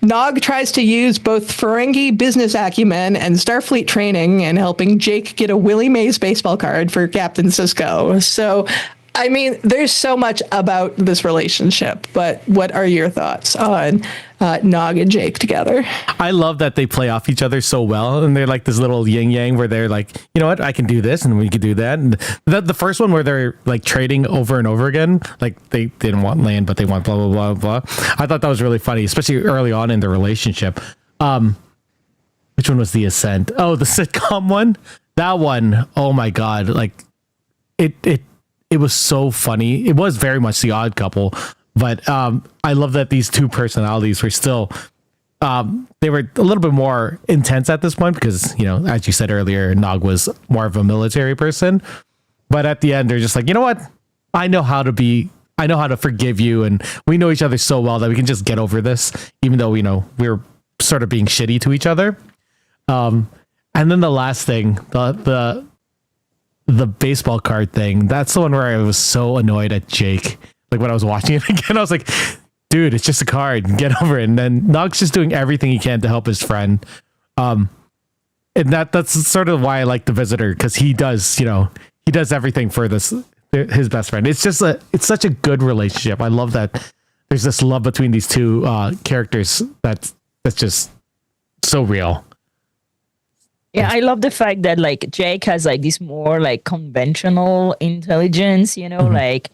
B: Nog tries to use both Ferengi business acumen and Starfleet training in helping Jake get a Willie Mays baseball card for Captain Sisko. So, I mean, there's so much about this relationship, but what are your thoughts on Nog and Jake together?
A: I love that they play off each other so well, and they're like this little yin yang where they're like, you know what, I can do this and we can do that. And the first one where they're like trading over and over again, like they didn't want land, but they want blah, blah, blah, blah. I thought that was really funny, especially early on in the relationship. Which one was the Ascent? Oh, the sitcom one. That one. Oh my God. Like it was so funny. It was very much The Odd Couple, but I love that these two personalities were still, they were a little bit more intense at this point because, you know, as you said earlier, Nog was more of a military person. But at the end, they're just like, you know what? I know how to forgive you. And we know each other so well that we can just get over this, even though, you know, we're sort of being shitty to each other. And then the last thing, the baseball card thing, that's the one where I was so annoyed at Jake. Like when I was watching it again, I was like, dude, it's just a card, get over it. And then Nog's just doing everything he can to help his friend. And that's sort of why I like The Visitor, because he does everything for his best friend. It's such a good relationship. I love that there's this love between these two characters that's just so real.
C: Yeah, I love the fact that like Jake has like this more like conventional intelligence, you know, like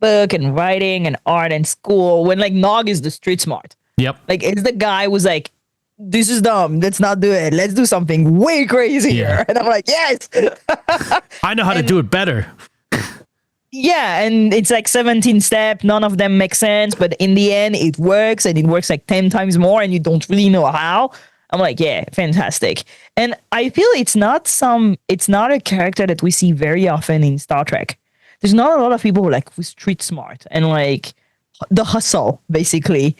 C: book and writing and art and school, when like Nog is the street smart.
A: Yep.
C: Like it's the guy who's like, this is dumb, let's not do it, let's do something way crazier.
A: Yeah.
C: And I'm like, yes.
A: I know how to do it better.
C: Yeah, and it's like 17 steps, none of them make sense, but in the end it works, and it works like 10 times more, and you don't really know how. I'm like, yeah, fantastic. And I feel it's not a character that we see very often in Star Trek. There's not a lot of people like who's street smart and like the hustle, basically.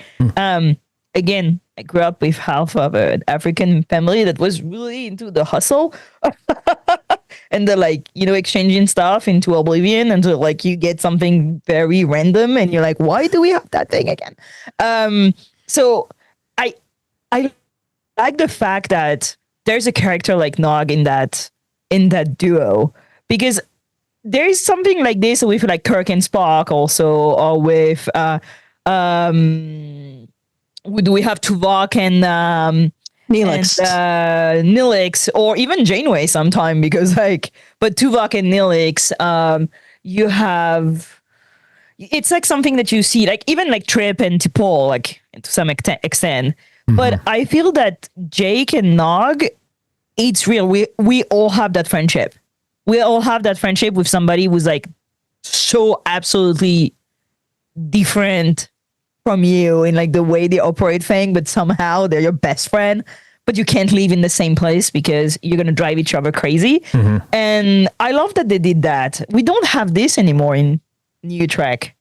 C: Again, I grew up with half of an African family that was really into the hustle and the like, you know, exchanging stuff into oblivion until like you get something very random and you're like, why do we have that thing again? So I like the fact that there's a character like Nog in that duo, because there is something like this with like Kirk and Spock also, or with do we have Tuvok and
B: Neelix.
C: And, Neelix, or even Janeway sometime, because like, but Tuvok and Neelix, you have, it's like something that you see, like even like Trip and T'Pol, like to some extent. But I feel that Jake and Nog, it's real. We all have that friendship. We all have that friendship with somebody who's like so absolutely different from you in like the way they operate thing, but somehow they're your best friend, but you can't live in the same place because you're going to drive each other crazy. And I love that they did that. We don't have this anymore in New Trek,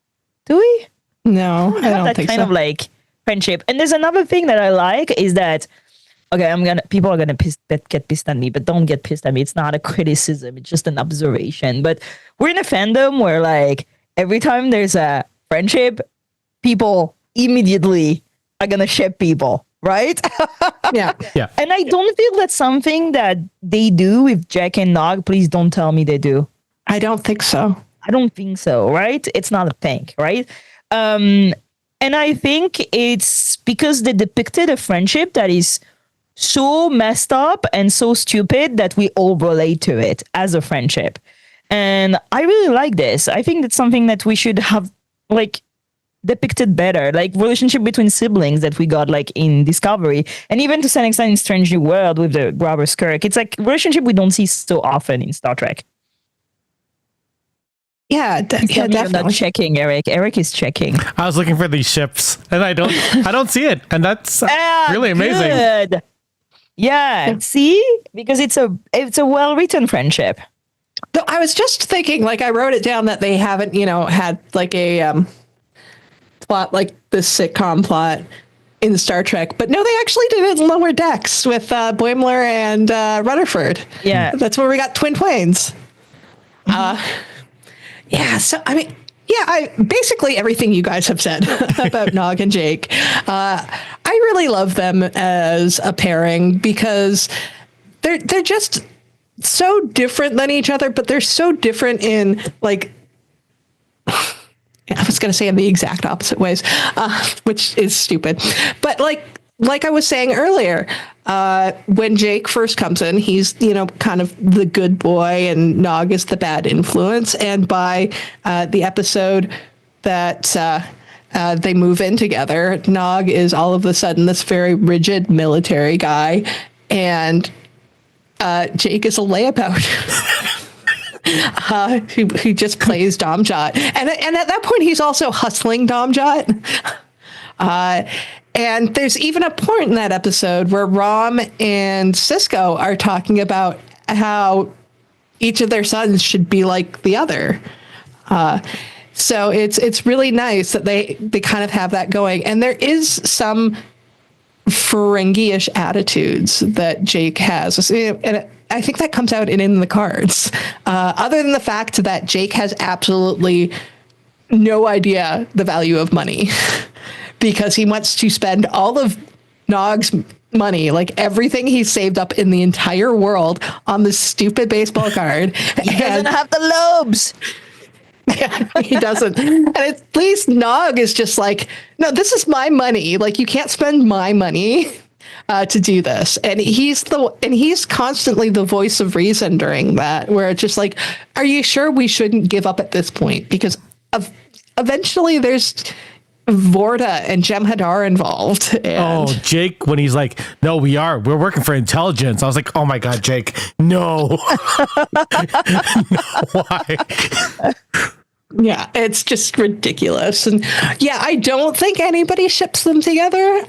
C: do we?
B: No, I don't
C: that
B: think
C: kind
B: so.
C: of like friendship. And there's another thing that I like is that people are gonna get pissed at me, but don't get pissed at me. It's not a criticism. It's just an observation. But we're in a fandom where like every time there's a friendship, people immediately are gonna ship people, right?
B: Yeah.
A: Yeah.
C: And I don't feel that's something that they do with Jack and Nog. Please don't tell me they do.
B: I don't think so.
C: I don't think so, right? It's not a thing, right? And I think it's because they depicted a friendship that is so messed up and so stupid that we all relate to it as a friendship. And I really like this. I think that's something that we should have like depicted better, like relationship between siblings that we got like in Discovery, and even to some extent in Strange New World with the Grubber Kirk. It's like relationship we don't see so often in Star Trek.
B: Yeah,
C: Tell me you're not checking, Eric. Eric is checking.
A: I was looking for these ships, and I don't see it, and that's really amazing.
C: Good. Yeah, see, because it's a well written friendship.
B: Though I was just thinking, like I wrote it down that they haven't, had like a plot like this sitcom plot in Star Trek, but no, they actually did it in Lower Decks with Boimler and Rutherford.
C: Yeah,
B: that's where we got twin planes. Yeah, so I mean, I basically everything you guys have said about Nog and Jake. I really love them as a pairing because they're just so different than each other, but they're so different in like I was going to say in the exact opposite ways, which is stupid. But like I was saying earlier, when Jake first comes in, he's, kind of the good boy and Nog is the bad influence. And by the episode that they move in together, Nog is all of a sudden this very rigid military guy. And Jake is a layabout. Who just plays Domjot. And at that point, he's also hustling Domjot. And there's even a point in that episode where Rom and Cisco are talking about how each of their sons should be like the other. So it's really nice that they kind of have that going. And there is some Ferengi-ish attitudes that Jake has. And I think that comes out in the cards. Other than the fact that Jake has absolutely no idea the value of money. Because he wants to spend all of Nog's money, like everything he's saved up in the entire world, on this stupid baseball card.
C: He doesn't have the lobes.
B: Yeah, he doesn't. And at least Nog is just like, no, this is my money. Like, you can't spend my money to do this. And he's constantly the voice of reason during that, where it's just like, are you sure we shouldn't give up at this point? Because eventually there's Vorta and Jem'Hadar involved. And
A: Jake, when he's like, no, we're working for intelligence. I was like, oh my God, Jake, no. Why?
B: Yeah, it's just ridiculous. And yeah, I don't think anybody ships them together.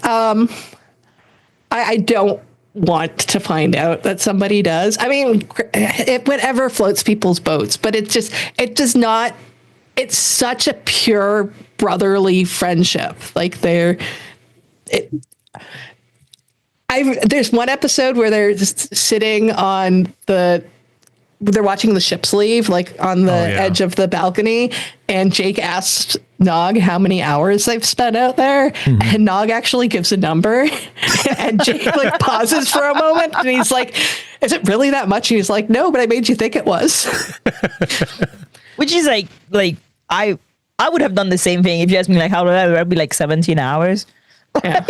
B: I don't want to find out that somebody does. I mean, whatever floats people's boats, but it does not. It's such a pure brotherly friendship. Like there's one episode where they're just sitting on they're watching the ships leave, like on the edge of the balcony, and Jake asks Nog how many hours they've spent out there, and Nog actually gives a number, and Jake like pauses for a moment, and he's like, "Is it really that much?" And he's like, "No, but I made you think it was."
C: Which is like I would have done the same thing if you asked me like how would I be like 17 hours.
B: Yeah.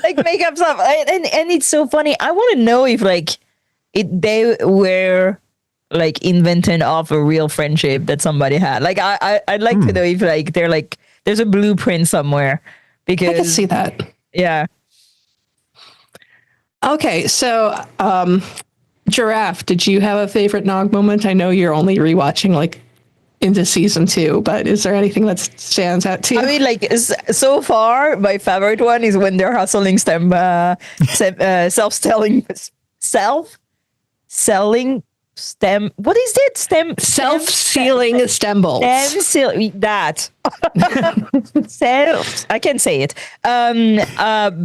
C: Like make up stuff, and it's so funny. I want to know if like they were like inventing of a real friendship that somebody had. Like I'd like to know if like they're like there's a blueprint somewhere, because
B: I can see that.
C: Yeah.
B: Okay, so Giraffe, did you have a favorite Nog moment? I know you're only rewatching like into season 2, but is there anything that stands out to you?
C: I mean, like so far, my favorite one is when they're hustling self-selling stem. What is it?
B: Self-sealing stem bolts.
C: That. I can say it.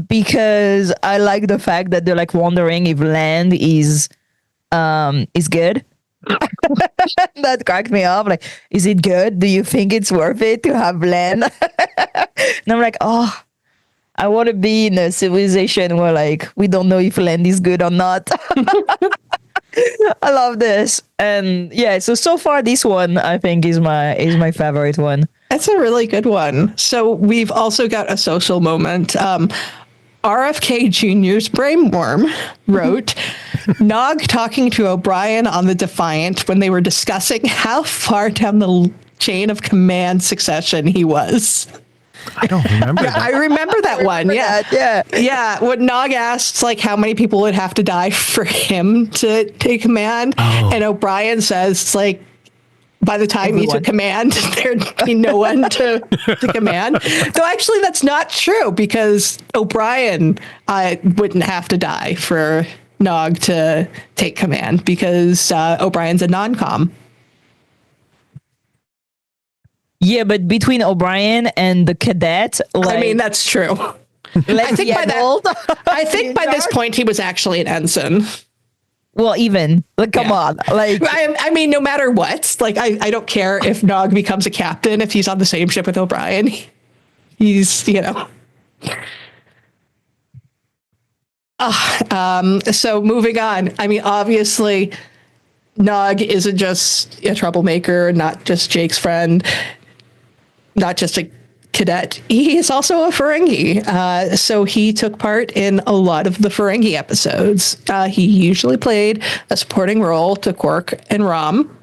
C: Because I like the fact that they're like wondering if land is good. That cracked me up. Like, is it good? Do you think it's worth it to have land? And I'm like, oh, I want to be in a civilization where like we don't know if land is good or not. I love this. And yeah, so far this one I think is my favorite one.
B: That's a really good one. So we've also got a social moment. RFK Jr.'s brainworm wrote, Nog talking to O'Brien on the Defiant when they were discussing how far down the chain of command succession he was.
A: I don't remember that.
B: I remember that one. Yeah. Yeah. When Nog asks like how many people would have to die for him to take command. Oh. And O'Brien says it's like by the time he took command, there'd be no one to command. Though actually that's not true because O'Brien wouldn't have to die for Nog to take command because O'Brien's a non-com.
C: Yeah, but between O'Brien and the cadet, like,
B: I mean, that's true. I think by this point he was actually an ensign.
C: Well, even like, come on, like
B: I mean, no matter what, like I don't care if Nog becomes a captain if he's on the same ship with O'Brien. He's, you know. So moving on. I mean, obviously, Nog isn't just a troublemaker, not just Jake's friend, not just a cadet. He is also a Ferengi. So he took part in a lot of the Ferengi episodes. He usually played a supporting role to Quark and Rom.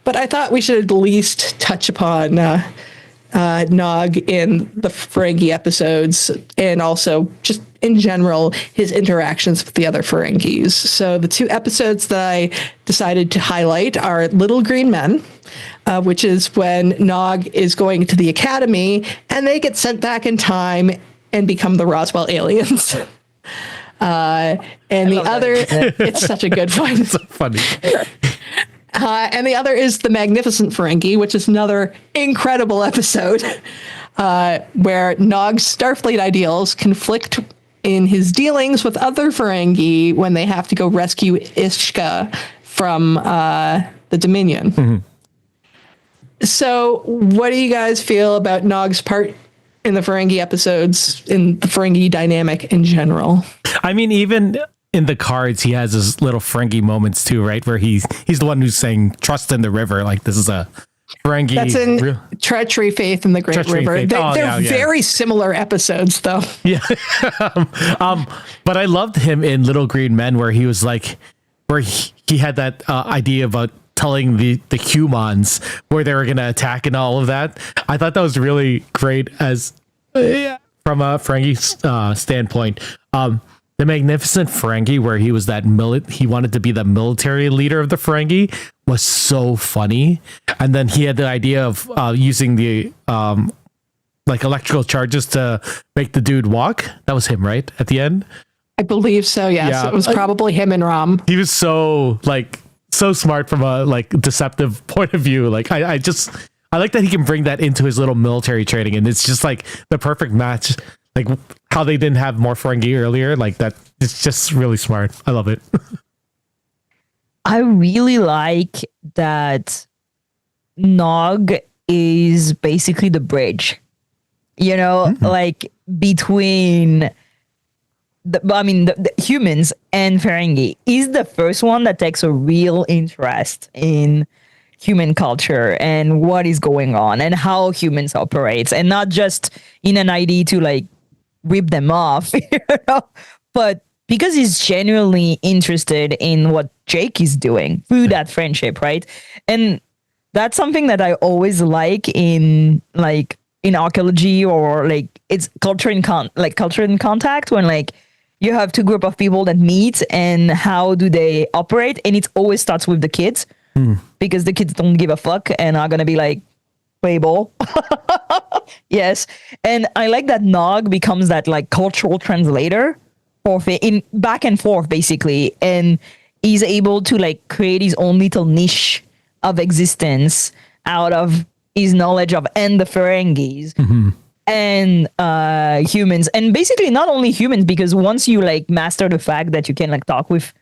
B: But I thought we should at least touch upon Nog in the Ferengi episodes and also just in general his interactions with the other Ferengis. So the two episodes that I decided to highlight are Little Green Men, which is when Nog is going to the academy and they get sent back in time and become the Roswell aliens. And the other, it's such a good one.
A: It's so funny.
B: And the other is The Magnificent Ferengi, which is another incredible episode where Nog's Starfleet ideals conflict in his dealings with other Ferengi when they have to go rescue Ishka from the Dominion. Mm-hmm. So what do you guys feel about Nog's part in the Ferengi episodes, in the Ferengi dynamic in general?
A: I mean, even in the cards, he has his little Ferengi moments too, right? Where he's the one who's saying, trust in the river. Like, this is a Ferengi.
B: That's in Treachery, Faith in the Great River. They're very similar episodes, though.
A: Yeah. But I loved him in Little Green Men, where he was like, where he had that idea about telling the humans where they were going to attack and all of that. I thought that was really great as from a Ferengi standpoint. The Magnificent Ferengi, where he was he wanted to be the military leader of the Ferengi, was so funny. And then he had the idea of using the like electrical charges to make the dude walk. That was him, right? At the end? I
B: believe so, yes. Yeah. It was probably him and Rom.
A: He was so smart from a like deceptive point of view. Like I like that he can bring that into his little military training, and it's just like the perfect match. Like how they didn't have more Ferengi earlier, like that. It's just really smart. I love it.
C: I really like that Nog is basically the bridge, you know, like between the humans and Ferengi. Is the first one that takes a real interest in human culture and what is going on and how humans operate, and not just in an idea to like rip them off, you know, but because he's genuinely interested in what Jake is doing through that friendship, right? And that's something that I always like in archaeology, or like it's culture in contact, when like you have two group of people that meet and how do they operate, and it always starts with the kids because the kids don't give a fuck and are gonna be like, play ball. Yes. And I like that Nog becomes that like cultural translator in back and forth basically. And he's able to like create his own little niche of existence out of his knowledge of and the Ferengis and humans, and basically not only humans, because once you like master the fact that you can like talk with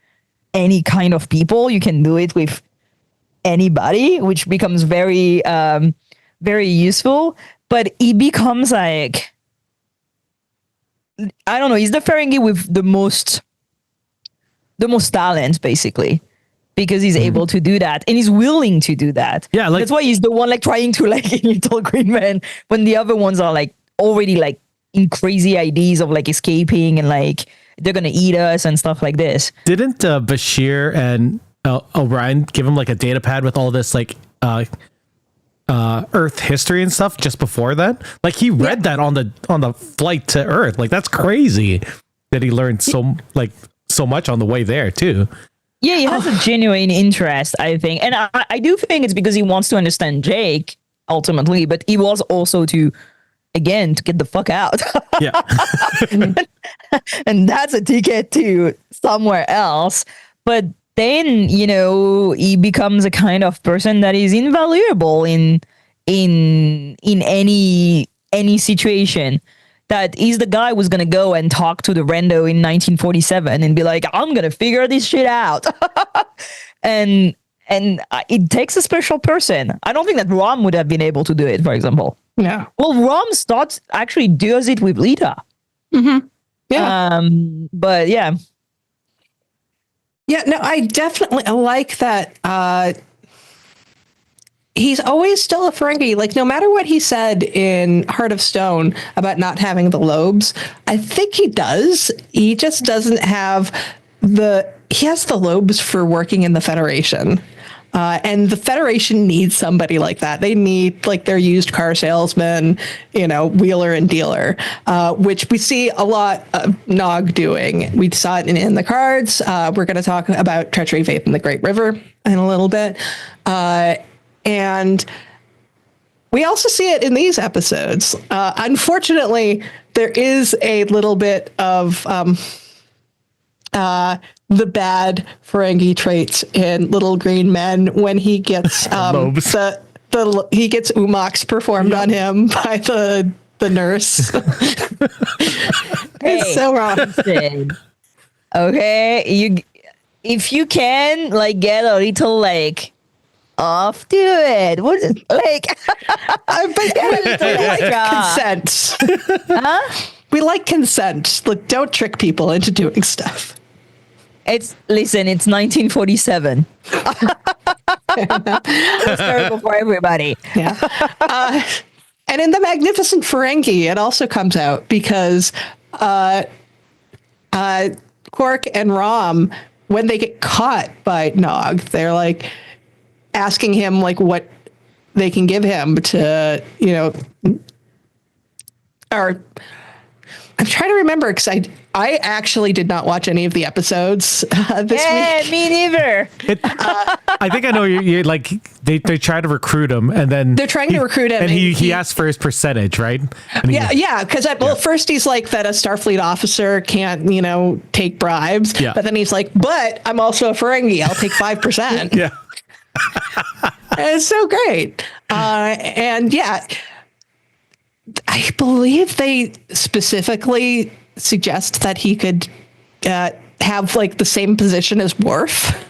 C: any kind of people, you can do it with anybody, which becomes very very useful. But he becomes like, I don't know, he's the Ferengi with the most talent, basically, because he's able to do that and he's willing to do that.
A: Yeah, like,
C: that's why he's the one like trying to like little green man when the other ones are like already like in crazy ideas of like escaping and like they're gonna eat us and stuff like this.
A: Didn't Bashir and Orion give him like a data pad with all this like Earth history and stuff just before that? Like he read that on the flight to Earth. Like that's crazy that he learned so much on the way there too.
C: Yeah, he has a genuine interest, I think. And I do think it's because he wants to understand Jake, ultimately, but he was also to get the fuck out.
A: Yeah.
C: And that's a ticket to somewhere else. But then, you know, he becomes a kind of person that is invaluable in any situation. That he's the guy who's going to go and talk to the Rando in 1947 and be like, I'm going to figure this shit out. and it takes a special person. I don't think that Rom would have been able to do it, for example.
B: Yeah.
C: Well, Rom actually does it with Lita.
B: Mm-hmm. Yeah.
C: But yeah.
B: Yeah, no, I definitely like that. He's always still a Ferengi. Like, no matter what he said in Heart of Stone about not having the lobes, I think he does. He just doesn't have he has the lobes for working in the Federation. And the Federation needs somebody like that. They need like their used car salesman, you know, wheeler and dealer, which we see a lot of Nog doing. We saw it in the cards. We're going to talk about Treachery, Faith, and the Great River in a little bit. And we also see it in these episodes. Unfortunately, there is a little bit of the bad Ferengi traits in Little Green Men when he gets he gets Umox performed on him by the nurse. It's so wrong.
C: Listen, okay, if you can like get a little like off to it. What is like?
B: But we like consent.
C: Huh?
B: We like consent. Look, don't trick people into doing stuff.
C: It's 1947. It's terrible for everybody.
B: Yeah. And in The Magnificent Ferengi, it also comes out because Quark and Rom, when they get caught by Nog, they're like asking him like what they can give him to, you know, or I'm trying to remember because I actually did not watch any of the episodes this week.
C: Me neither.
A: I think I know you like they try to recruit him and then
B: They're trying to recruit him.
A: and he asks for his percentage, right? And
B: Yeah. Because first he's like that a Starfleet officer can't, you know, take bribes.
A: Yeah.
B: But then he's like, but I'm also a Ferengi. I'll take 5%.
A: Yeah.
B: And it's so great. And yeah, I believe they specifically suggest that he could have like the same position as Worf.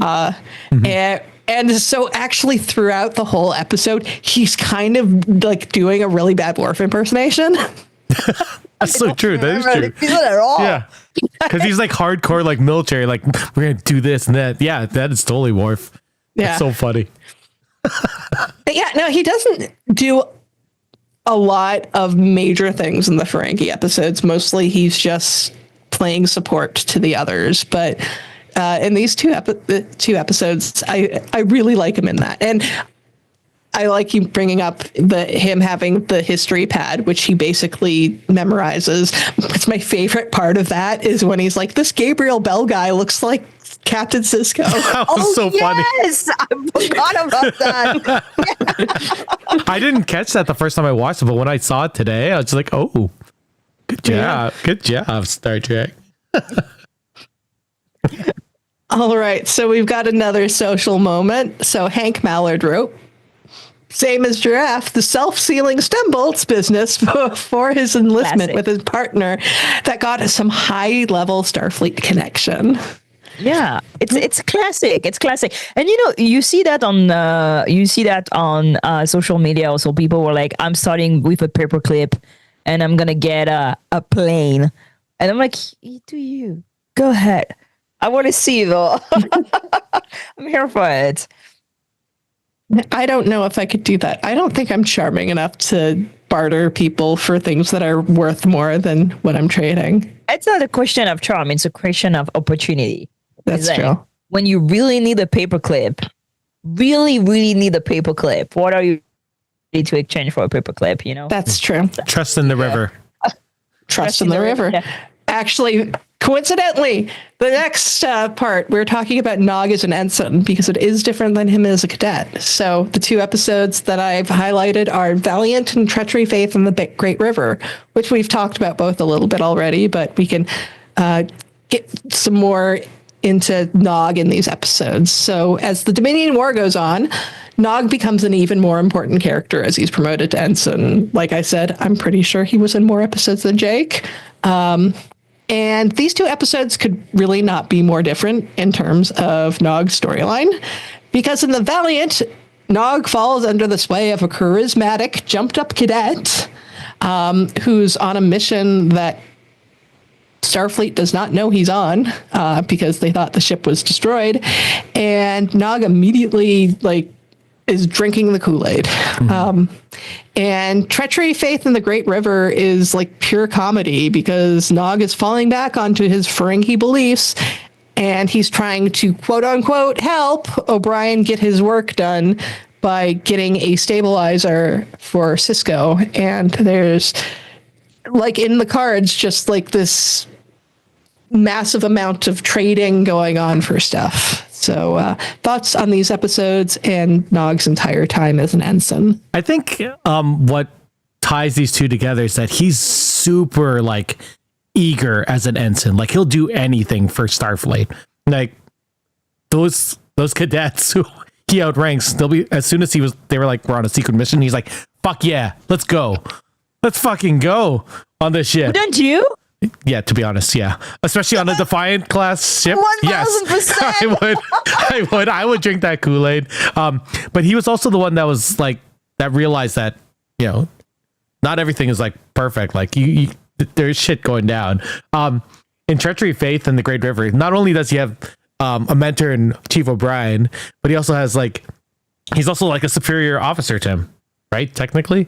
B: And so actually throughout the whole episode, he's kind of like doing a really bad Worf impersonation.
A: That's so true. That is true.
C: He's not at all.
A: Yeah. Because he's like hardcore, like military, like we're going to do this and that. Yeah, that is totally Worf.
B: Yeah.
A: It's so funny.
B: But yeah, no, he doesn't do a lot of major things in the Ferengi episodes. Mostly he's just playing support to the others. But in these two episodes, I really like him in that. And I like you bringing up him having the history pad, which he basically memorizes. It's my favorite part of that is when he's like, this Gabriel Bell guy looks like Captain Sisko.
A: That was so funny.
C: Yes, I forgot about that.
A: I didn't catch that the first time I watched it, but when I saw it today, I was like, oh, good job.
B: Yeah.
A: Good job, Star Trek.
B: All right, so we've got another social moment. So Hank Mallard wrote, same as Giraffe, the self-sealing stem bolts business before his enlistment
C: Classic.
B: with his partner that got us some high-level Starfleet connection.
C: Yeah, it's classic. It's classic, and you see that on social media. Also, people were like, "I'm starting with a paperclip, and I'm gonna get a plane," and I'm like, "Do you go ahead? I want to see though. I'm here for it."
B: I don't know if I could do that. I don't think I'm charming enough to barter people for things that are worth more than what I'm trading.
C: It's not a question of charm; it's a question of opportunity.
B: That's
C: Like,
B: true.
C: when you really need a paperclip, really need a paperclip, what are you ready to exchange for a paperclip?
B: That's true.
A: Trust in the river.
B: Trust in the river.
C: Yeah.
B: Actually, coincidentally, the next part, we're talking about Nog as an ensign because it is different than him as a cadet. So the two episodes that I've highlighted are Valiant and Treachery, Faith, and the Great River, which we've talked about both a little bit already, but we can get some more into Nog in these episodes. So as the Dominion War goes on, Nog becomes an even more important character as he's promoted to ensign. Like I said, I'm pretty sure he was in more episodes than Jake. And these two episodes could really not be more different in terms of Nog's storyline, because in the Valiant, Nog falls under the sway of a charismatic, jumped-up cadet who's on a mission that Starfleet does not know he's on because they thought the ship was destroyed, and Nog immediately is drinking the Kool-Aid. And Treachery, Faith, and the Great River is pure comedy because Nog is falling back onto his Ferengi beliefs, and he's trying to quote unquote help O'Brien get his work done by getting a stabilizer for Cisco. And there's in the cards, just this massive amount of trading going on for stuff. So thoughts on these episodes and Nog's entire time as an ensign?
A: I think what ties these two together is that he's super eager as an ensign. He'll do anything for Starfleet. Those cadets who he outranks, they'll be, as soon as they were we're on a secret mission, he's like, fuck yeah, let's go. Let's fucking go on this ship.
C: Don't you?
A: Yeah, to be honest, yeah. Especially on a Defiant class ship.
C: 1000%.
A: Yes, I would drink that Kool-Aid. But he was also the one that was that realized that, not everything is perfect. There's shit going down. In Treachery, Faith, and the Great River, not only does he have a mentor in Chief O'Brien, but he also has he's also a superior officer to him, right? Technically.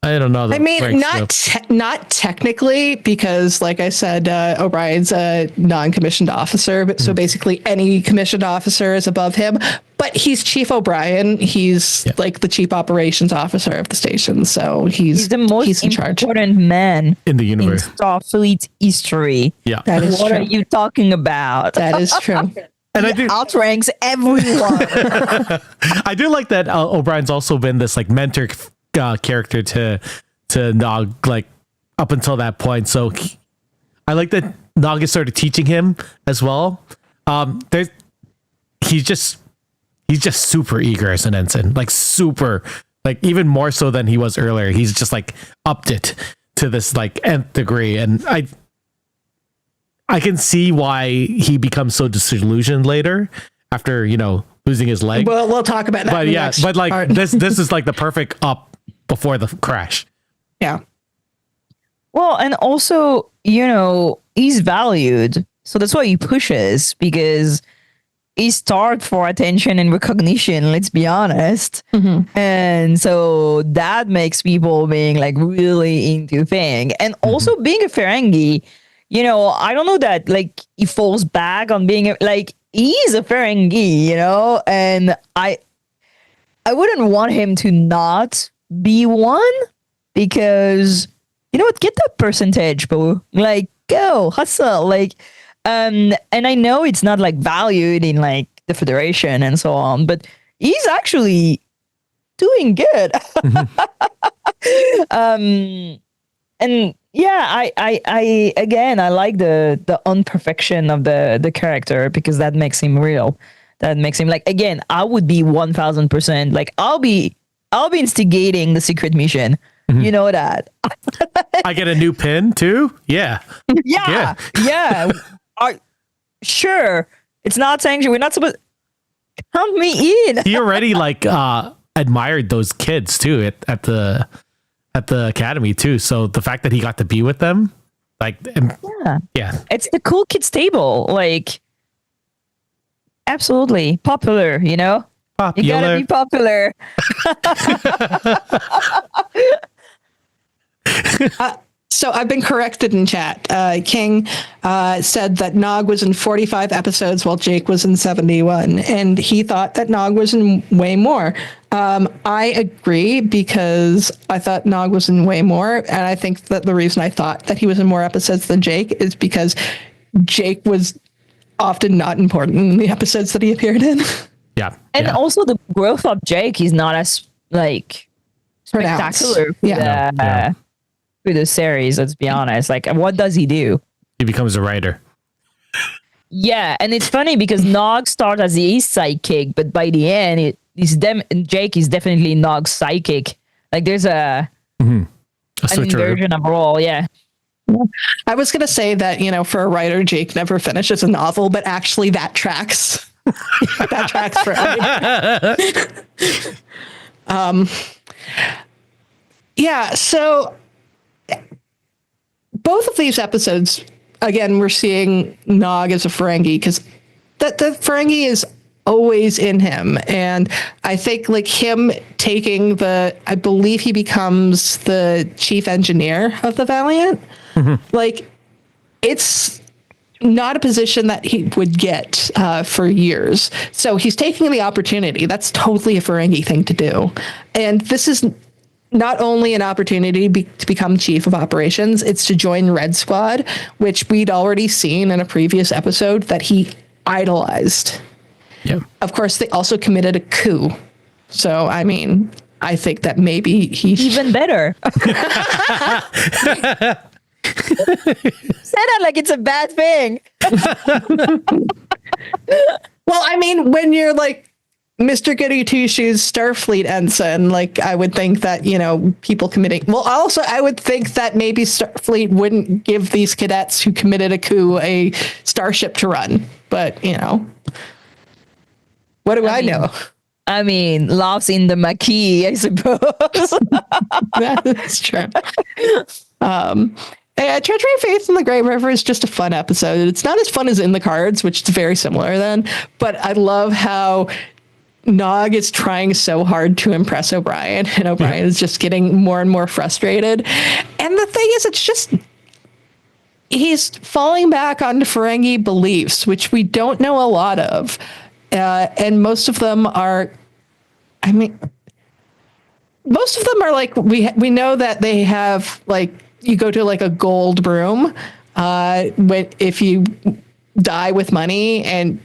A: I don't know.
B: I mean, not technically, because like I said, O'Brien's a non-commissioned officer, but so basically any commissioned officer is above him. But he's Chief O'Brien. He's the chief operations officer of the station, so he's
C: the most
B: in charge.
C: important man
A: in the universe.
C: In Starfleet history.
A: Yeah,
B: that is
C: what
B: true.
C: are you talking about?
B: That is true.
A: And I do
C: outranks everyone.
A: I do like that O'Brien's also been this mentor character to Nog up until that point. So I like that Nog is sort of teaching him as well. He's just super eager as an ensign, super even more so than he was earlier. He's just upped it to this nth degree, and I can see why he becomes so disillusioned later after losing his leg.
B: Well, we'll talk about that.
A: But yeah, but this is the perfect up before the crash.
B: Yeah.
C: Well, and also, he's valued. So that's why he pushes, because he's starved for attention and recognition, let's be honest. Mm-hmm. And so that makes people being really into thing. And also being a Ferengi, I don't know that he falls back on being he's a Ferengi, and I wouldn't want him to not be one, because get that percentage, boo. Go hustle. And I know it's not valued in the Federation and so on, but he's actually doing good. And I again, I like the unperfection of the character because that makes him real. That makes him like, again, I would be 1000%. Like, I'll be instigating the secret mission. You know that.
A: I get a new pin too. Yeah.
C: Yeah. Sure. It's not sanctioned. We're not supposed. Count me in.
A: He already like admired those kids too at the academy too. So the fact that he got to be with them, like, yeah,
C: it's the cool kids table. Like, absolutely popular. You know, you gotta be popular.
B: So I've been corrected in chat. King said that Nog was in 45 episodes while Jake was in 71, and he thought that Nog was in way more. I agree because I thought Nog was in way more, and I think that the reason I thought that he was in more episodes than Jake is because Jake was often not important in the episodes that he appeared in.
A: Yeah.
C: And also the growth of Jake is not as like spectacular through the series, let's be honest. Like, what does he do?
A: He becomes a writer.
C: Yeah, and it's funny because Nog starts as his sidekick, but by the end, Jake is definitely Nog's sidekick. Like, there's an inversion of role, yeah.
B: I was going to say that, you know, for a writer, Jake never finishes a novel, but actually that tracks. That tracks for yeah, so both of these episodes, again, we're seeing Nog as a Ferengi because the Ferengi is always in him. And I think like him taking I believe he becomes the chief engineer of the Valiant. Like, it's not a position that he would get for years. So he's taking the opportunity. That's totally a Ferengi thing to do. And this is not only an opportunity to become chief of operations, it's to join Red Squad, which we'd already seen in a previous episode that he idolized.
A: Yeah.
B: Of course, they also committed a coup. So, I mean, I think that maybe he's
C: even better. Say that like it's a bad thing.
B: Well, I mean, when you're like Mr. Goody Two-Shoes Starfleet ensign, like, I would think that, you know, people committing... Well, also, I would think that maybe Starfleet wouldn't give these cadets who committed a coup a starship to run. But, you know, what do I know?
C: I mean, laughs in the Maquis, I suppose.
B: That's true. Treachery, Faith in the Great River is just a fun episode. It's not as fun as In the Cards, which is very similar then, but I love how Nog is trying so hard to impress O'Brien, and O'Brien is just getting more and more frustrated. And the thing is, it's just, he's falling back onto Ferengi beliefs, which we don't know a lot of. And most of them are, I mean, most of them are like, we know that they have, like, you go to like a gold room if you die with money, and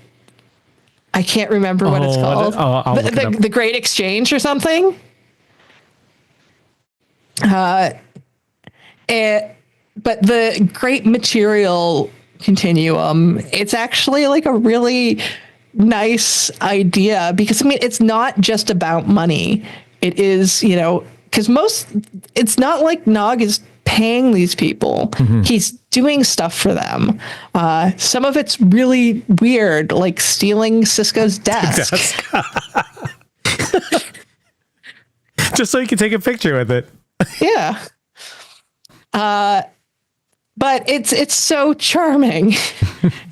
B: I can't remember what it's called. The Great Exchange or something. But the Great Material Continuum, it's actually like a really nice idea because, I mean, it's not just about money. It is, you know, because it's not like Nog is paying these people. He's doing stuff for them. Some of it's really weird, like stealing Sisko's desk.
A: Just so you can take a picture with it.
B: Yeah. But it's so charming.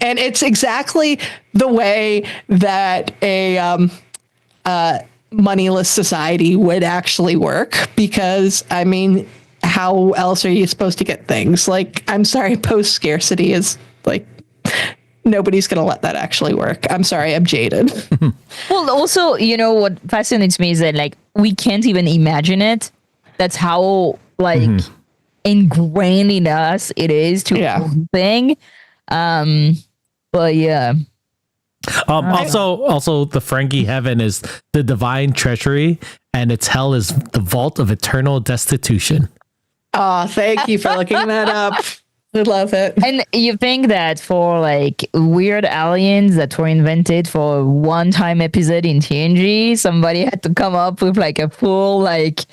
B: And it's exactly the way that a moneyless society would actually work, because, I mean, how else are you supposed to get things? Like, I'm sorry, post scarcity is like, nobody's going to let that actually work. I'm sorry, I'm jaded.
C: Well, also, you know, what fascinates me is that, like, we can't even imagine it. That's how, like, ingrained in us it is to thing. But yeah.
A: Also, the Ferengi heaven is the divine treasury, and its hell is the vault of eternal destitution.
B: Oh, thank you for looking that up. I love it.
C: And you think that for like weird aliens that were invented for a one-time episode in TNG, somebody had to come up with like a full like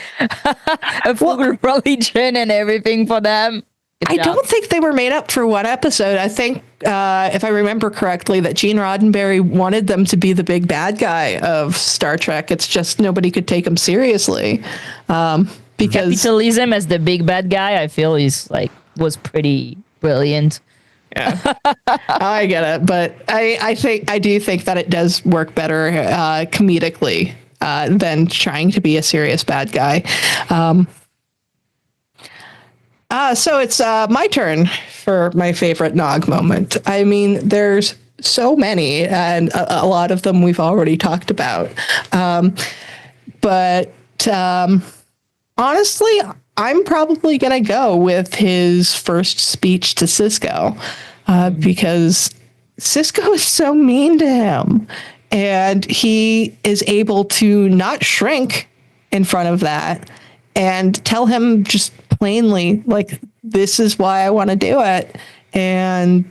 C: a full religion and everything for them.
B: I don't think they were made up for one episode. I think, if I remember correctly, that Gene Roddenberry wanted them to be the big bad guy of Star Trek. It's just nobody could take him seriously. Because
C: capitalism as the big bad guy, I feel was pretty brilliant.
B: Yeah, I get it, but I do think that it does work better comedically than trying to be a serious bad guy. So it's my turn for my favorite Nog moment. I mean, there's so many, and a lot of them we've already talked about. But honestly, I'm probably going to go with his first speech to Cisco, because Cisco is so mean to him, and he is able to not shrink in front of that and tell him just plainly, like, this is why I want to do it. And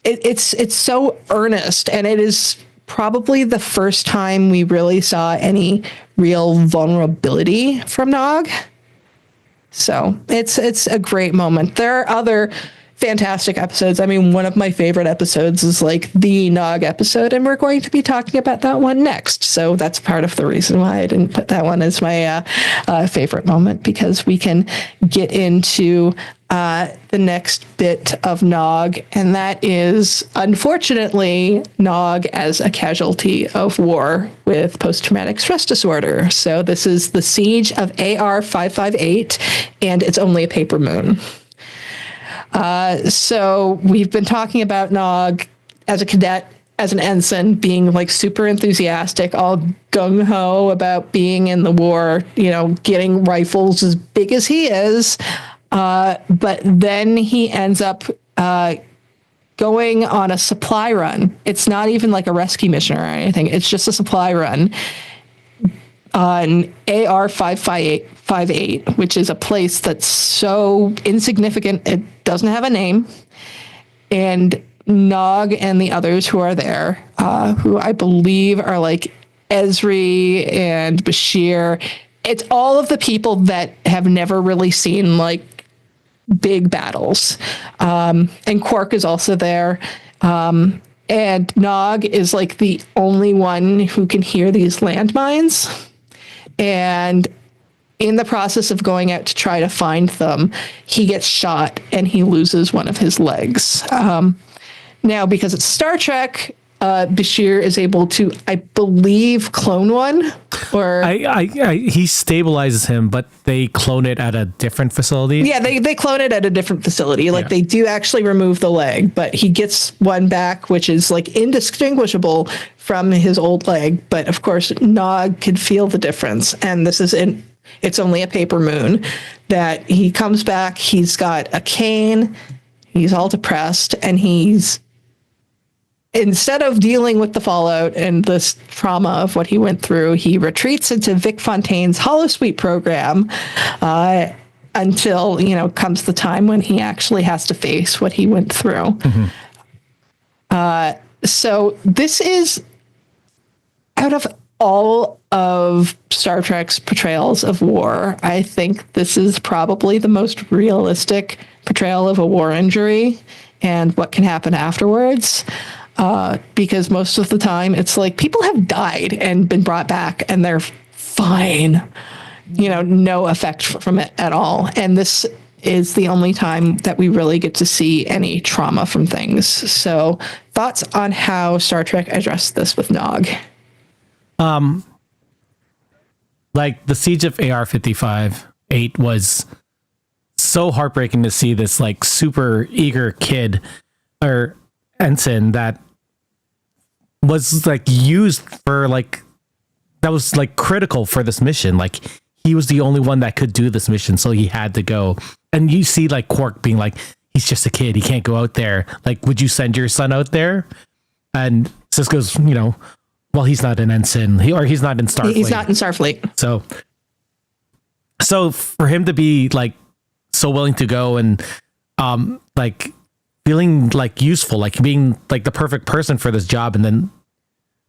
B: it's so earnest, and it is probably the first time we really saw any real vulnerability from Nog. So it's a great moment. There are other fantastic episodes. I mean, one of my favorite episodes is like the Nog episode, and we're going to be talking about that one next. So that's part of the reason why I didn't put that one as my favorite moment, because we can get into the next bit of Nog, and that is, unfortunately, Nog as a casualty of war with post-traumatic stress disorder. So this is the siege of AR 558, and it's only a paper moon. So we've been talking about Nog as a cadet, as an ensign, being like super enthusiastic, all gung-ho about being in the war, you know, getting rifles as big as he is. But then he ends up going on a supply run. It's not even like a rescue mission or anything. It's just a supply run on AR 558, which is a place that's so insignificant it doesn't have a name. And Nog and the others who are there, who I believe are like Ezri and Bashir, it's all of the people that have never really seen like big battles. And Quark is also there. And Nog is like the only one who can hear these landmines. And in the process of going out to try to find them, he gets shot and he loses one of his legs. Now, because it's Star Trek, Bashir is able to, I believe, clone one. Or
A: he stabilizes him, but they clone it at a different facility.
B: Yeah, they clone it at a different facility. Like, they do actually remove the leg, but he gets one back, which is like indistinguishable from his old leg. But of course, Nog could feel the difference. And this is it's only a paper moon that he comes back. He's got a cane. He's all depressed, and instead of dealing with the fallout and this trauma of what he went through, he retreats into Vic Fontaine's holosuite program until, you know, comes the time when he actually has to face what he went through. Mm-hmm. So this is, out of all of Star Trek's portrayals of war, I think this is probably the most realistic portrayal of a war injury and what can happen afterwards. Because most of the time it's like people have died and been brought back and they're fine, you know, no effect from it at all. And this is the only time that we really get to see any trauma from things. So thoughts on how Star Trek addressed this with Nog?
A: Like the siege of AR 55-8 was so heartbreaking to see this like super eager kid or ensign that was like used for like, that was like critical for this mission. Like he was the only one that could do this mission, so he had to go. And you see like Quark being like, he's just a kid, he can't go out there. Like, would you send your son out there? And Cisco's, you know, well, he's not an ensign, he's not in Starfleet.
B: He's not in Starfleet.
A: So So for him to be like so willing to go and like feeling like useful, like being like the perfect person for this job, and then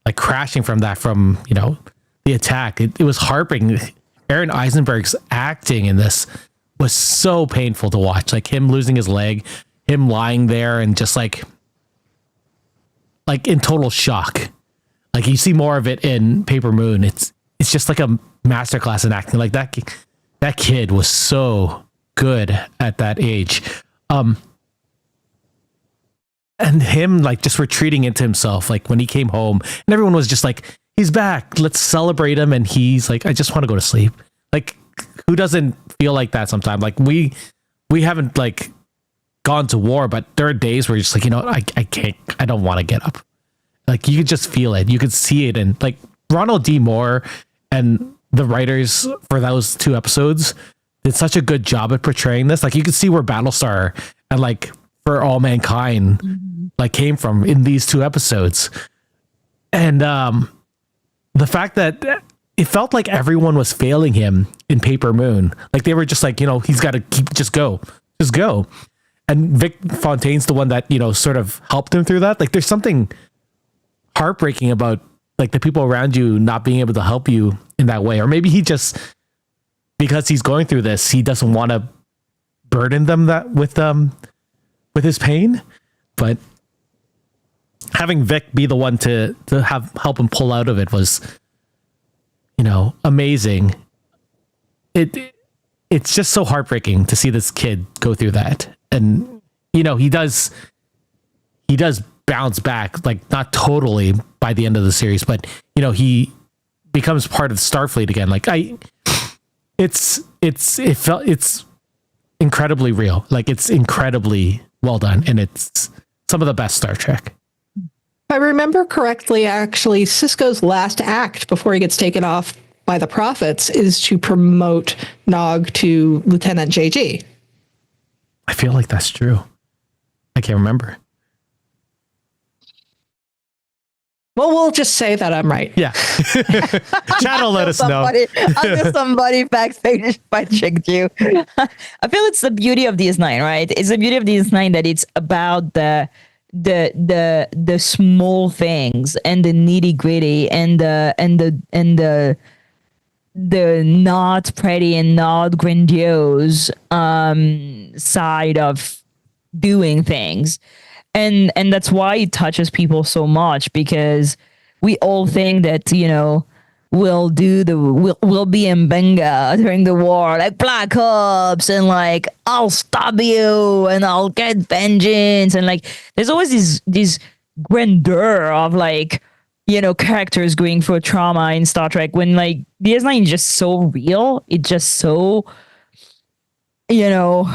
A: like crashing from that, from, you know, the attack, it was heartbreaking. Aron Eisenberg's acting in this was so painful to watch, like him losing his leg, him lying there and just like in total shock. Like you see more of it in Paper Moon. It's just like a masterclass in acting. Like that kid was so good at that age. And him like just retreating into himself, like when he came home and everyone was just like, he's back, let's celebrate him. And he's like, I just want to go to sleep. Like, who doesn't feel like that sometimes? Like we haven't like gone to war, but there are days where you're just like, you know, I can't, I don't want to get up. Like you could just feel it. You could see it. And like Ronald D. Moore and the writers for those 2 episodes did such a good job at portraying this. Like you could see where Battlestar and like For All Mankind like came from in these 2 episodes. And the fact that it felt like everyone was failing him in Paper Moon. Like they were just like, you know, he's got to just go. And Vic Fontaine's the one that, you know, sort of helped him through that. Like there's something heartbreaking about like the people around you not being able to help you in that way. Or maybe he just, because he's going through this, he doesn't want to burden them that with his pain. But having Vic be the one to help him pull out of it was, you know, amazing. It's just so heartbreaking to see this kid go through that. And, you know, he does bounce back, like not totally by the end of the series, but, you know, he becomes part of Starfleet again. Like it's incredibly real. Like it's incredibly well done. And it's some of the best Star Trek.
B: If I remember correctly, actually, Sisko's last act before he gets taken off by the Prophets is to promote Nog to Lieutenant JG.
A: I feel like that's true. I can't remember.
B: Well, we'll just say that I'm right.
A: Yeah. Chat will let us know.
C: I'll get somebody backstage fact checked you. I feel it's the beauty of DS9, right? It's the beauty of DS9 that it's about the small things and the nitty gritty and the not pretty and not grandiose side of doing things. And that's why it touches people so much, because we all think that, you know, we'll be in Benga during the war, like Black Ops, and like I'll stab you and I'll get vengeance, and like there's always this grandeur of like, you know, characters going through trauma in Star Trek, when like DS9 is just so real. It's just so, you know,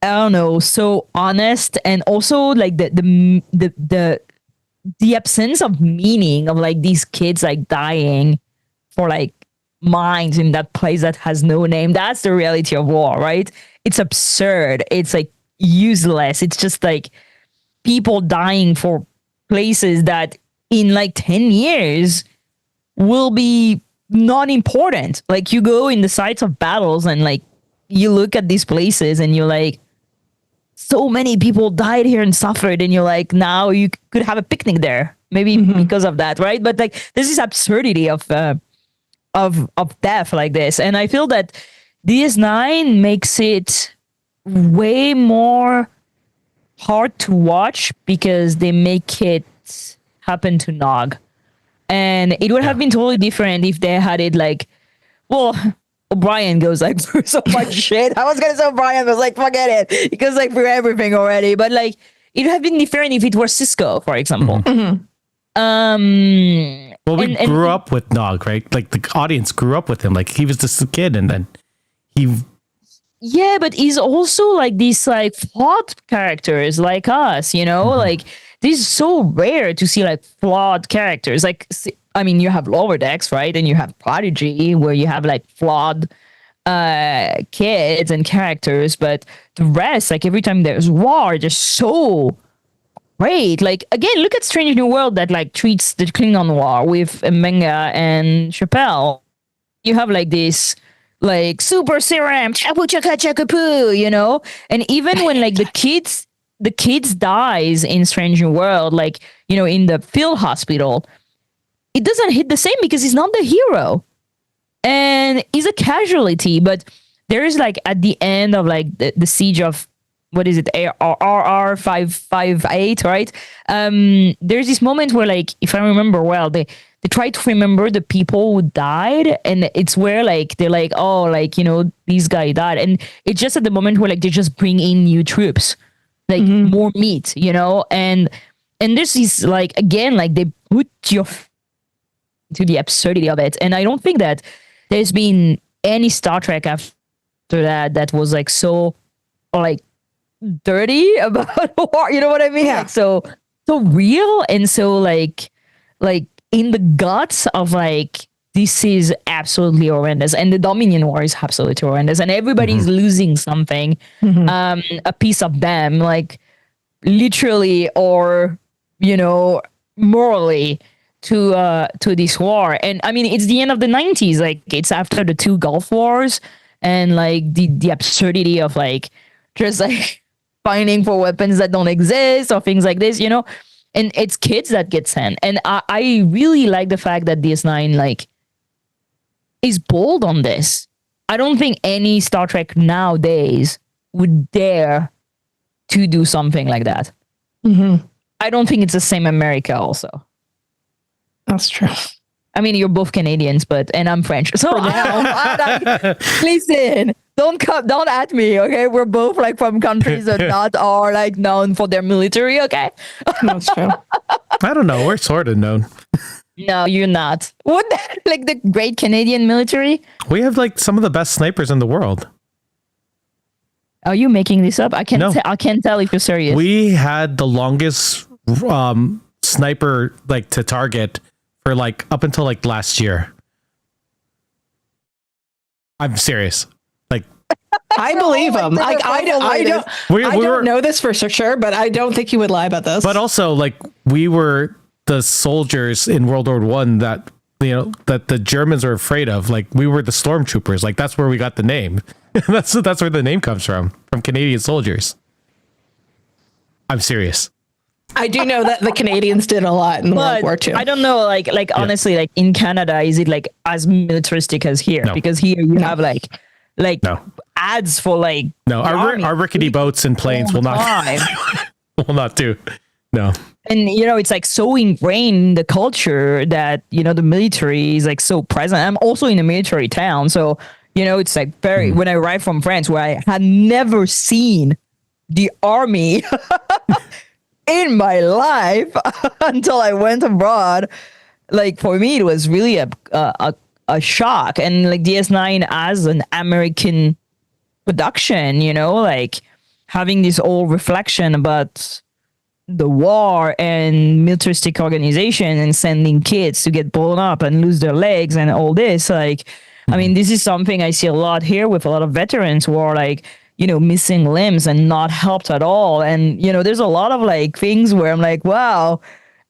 C: I don't know, so honest, and also like the absence of meaning of like these kids like dying for like minds in that place that has no name. That's the reality of war, right? It's absurd. It's like useless. It's just like people dying for places that in like 10 years will be not important. Like you go in the sites of battles and like you look at these places and you're like, so many people died here and suffered, and you're like, now you could have a picnic there, maybe because of that, right? But like there's this absurdity of death like this, and I feel that DS9 makes it way more hard to watch because they make it happen to Nog, and it would have been totally different if they had it like, well, O'Brien goes like through so much shit. I was gonna say O'Brien was like, forget it. He goes like through everything already. But like it would have been different if it was Sisko, for example.
A: Well, we grew up with Nog, right? Like the audience grew up with him. Like he was just a kid, and then he.
C: Yeah, but he's also like these like flawed characters like us, you know? Like this is so rare to see like flawed characters. Like, I mean, you have Lower Decks, right? And you have Prodigy, where you have like flawed kids and characters, but the rest, like every time there's war, just so great. Like again, look at Strange New World that like treats the Klingon War with Mbenga and Chappelle. You have like this like super serum, chapu chaka chaka poo, you know? And even when like the kids dies in Strange New World, like, you know, in the field hospital, it doesn't hit the same because he's not the hero. And he's a casualty, but there's like at the end of like the siege of what is it, RR 558, right? There's this moment where, like, if I remember well, they try to remember the people who died, and it's where like they're like, oh, like, you know, this guy died, and it's just at the moment where like they just bring in new troops, like more meat, you know, and this is like, again, like they put you to the absurdity of it, and I don't think that there's been any Star Trek after that was like so like dirty about war, you know what I mean?
B: Yeah.
C: Like so real, and so like in the guts of like, this is absolutely horrendous, and the Dominion War is absolutely horrendous, and everybody's losing something, a piece of them, like literally or, you know, morally, to this war. And I mean, it's the end of the 90s, like it's after the 2 Gulf Wars, and like the absurdity of like just like fighting for weapons that don't exist or things like this, you know. And it's kids that get sent. And I really like the fact that DS9 like is bold on this. I don't think any Star Trek nowadays would dare to do something like that. I don't think it's the same America also.
B: That's true.
C: I mean, you're both Canadians, and I'm French. So listen, don't at me, okay? We're both like from countries that not are like known for their military, okay?
B: That's true.
A: I don't know. We're sort of known.
C: No, you're not. What, like the great Canadian military?
A: We have like some of the best snipers in the world.
C: Are you making this up? I can't.
A: No.
C: I can't tell if you're serious.
A: We had the longest sniper like to target for like up until like last year. I'm serious. Like,
B: I believe him. Like, I don't know this for sure, but I don't think he would lie about this.
A: but also like we were the soldiers in World War One that, you know, that the Germans were afraid of. Like, we were the stormtroopers. Like, that's where we got the name. that's where the name comes from Canadian soldiers. I'm serious.
B: I do know that the Canadians did a lot in World War II.
C: I don't know, like honestly, like in Canada, is it like as militaristic as here?
A: No.
C: Because here you have like
A: No.
C: ads for like
A: our rickety boats and planes will not do. No.
C: And you know, it's like so ingrained in the culture that, you know, the military is like so present. I'm also in a military town, so you know, it's like very when I arrived from France, where I had never seen the army in my life until I went abroad. Like, for me, it was really a shock. And like DS9 as an American production, you know, like having this whole reflection about the war and militaristic organization and sending kids to get blown up and lose their legs and all this, like, I mean, this is something I see a lot here with a lot of veterans who are like, you know, missing limbs and not helped at all. And, you know, there's a lot of like things where I'm like, wow,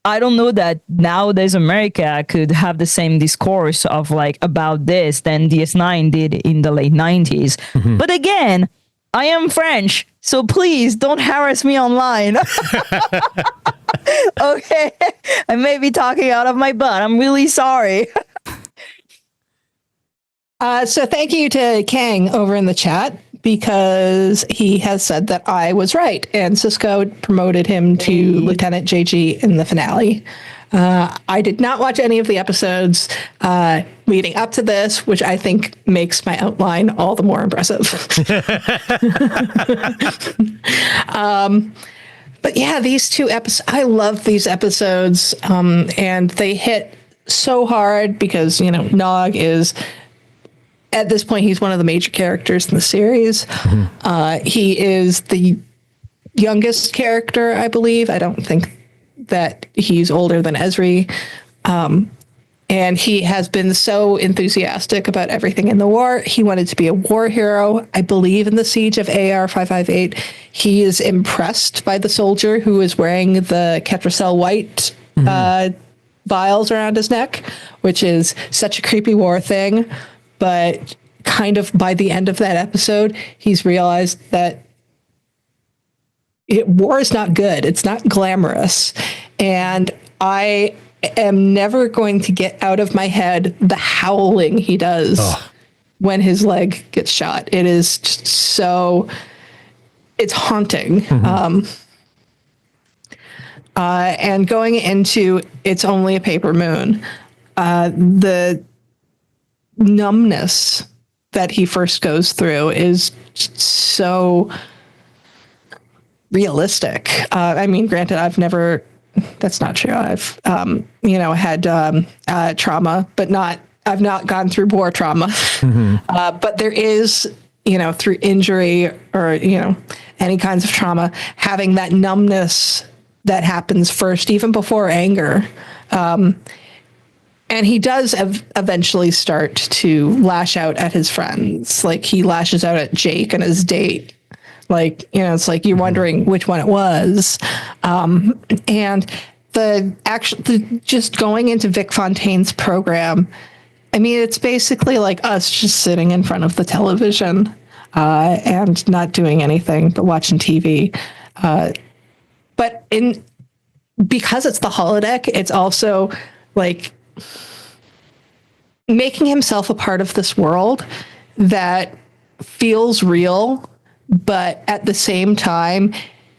C: I don't know that nowadays America could have the same discourse of like about this than DS9 did in the late 90s. But again, I am French, so please don't harass me online. Okay, I may be talking out of my butt. I'm really sorry.
B: So thank you to Kang over in the chat, because he has said that I was right, and Cisco promoted him to Lieutenant JG in the finale. I did not watch any of the episodes leading up to this, which I think makes my outline all the more impressive. But yeah, these 2 episodes, I love these episodes, and they hit so hard because, you know, Nog is, at this point, he's one of the major characters in the series. He is the youngest character, I believe. I don't think that he's older than Ezri. And he has been so enthusiastic about everything in the war. He wanted to be a war hero. I believe in the siege of AR 558. He is impressed by the soldier who is wearing the Ketracel white vials around his neck, which is such a creepy war thing, but kind of by the end of that episode, he's realized that war is not good. It's not glamorous. And I am never going to get out of my head the howling he does when his leg gets shot. It is just so, it's haunting. Mm-hmm. And going into It's Only a Paper Moon, the numbness that he first goes through is so realistic. I mean, granted, I've never, that's not true. I've, had trauma, but I've not gone through war trauma. Mm-hmm. But there is, through injury or, any kinds of trauma, having that numbness that happens first, even before anger. And he does eventually start to lash out at his friends. Like he lashes out at Jake and his date. Like, it's like you're wondering which one it was. And just going into Vic Fontaine's program, I mean, it's basically like us just sitting in front of the television and not doing anything but watching TV. But because it's the holodeck, it's also like making himself a part of this world that feels real, but at the same time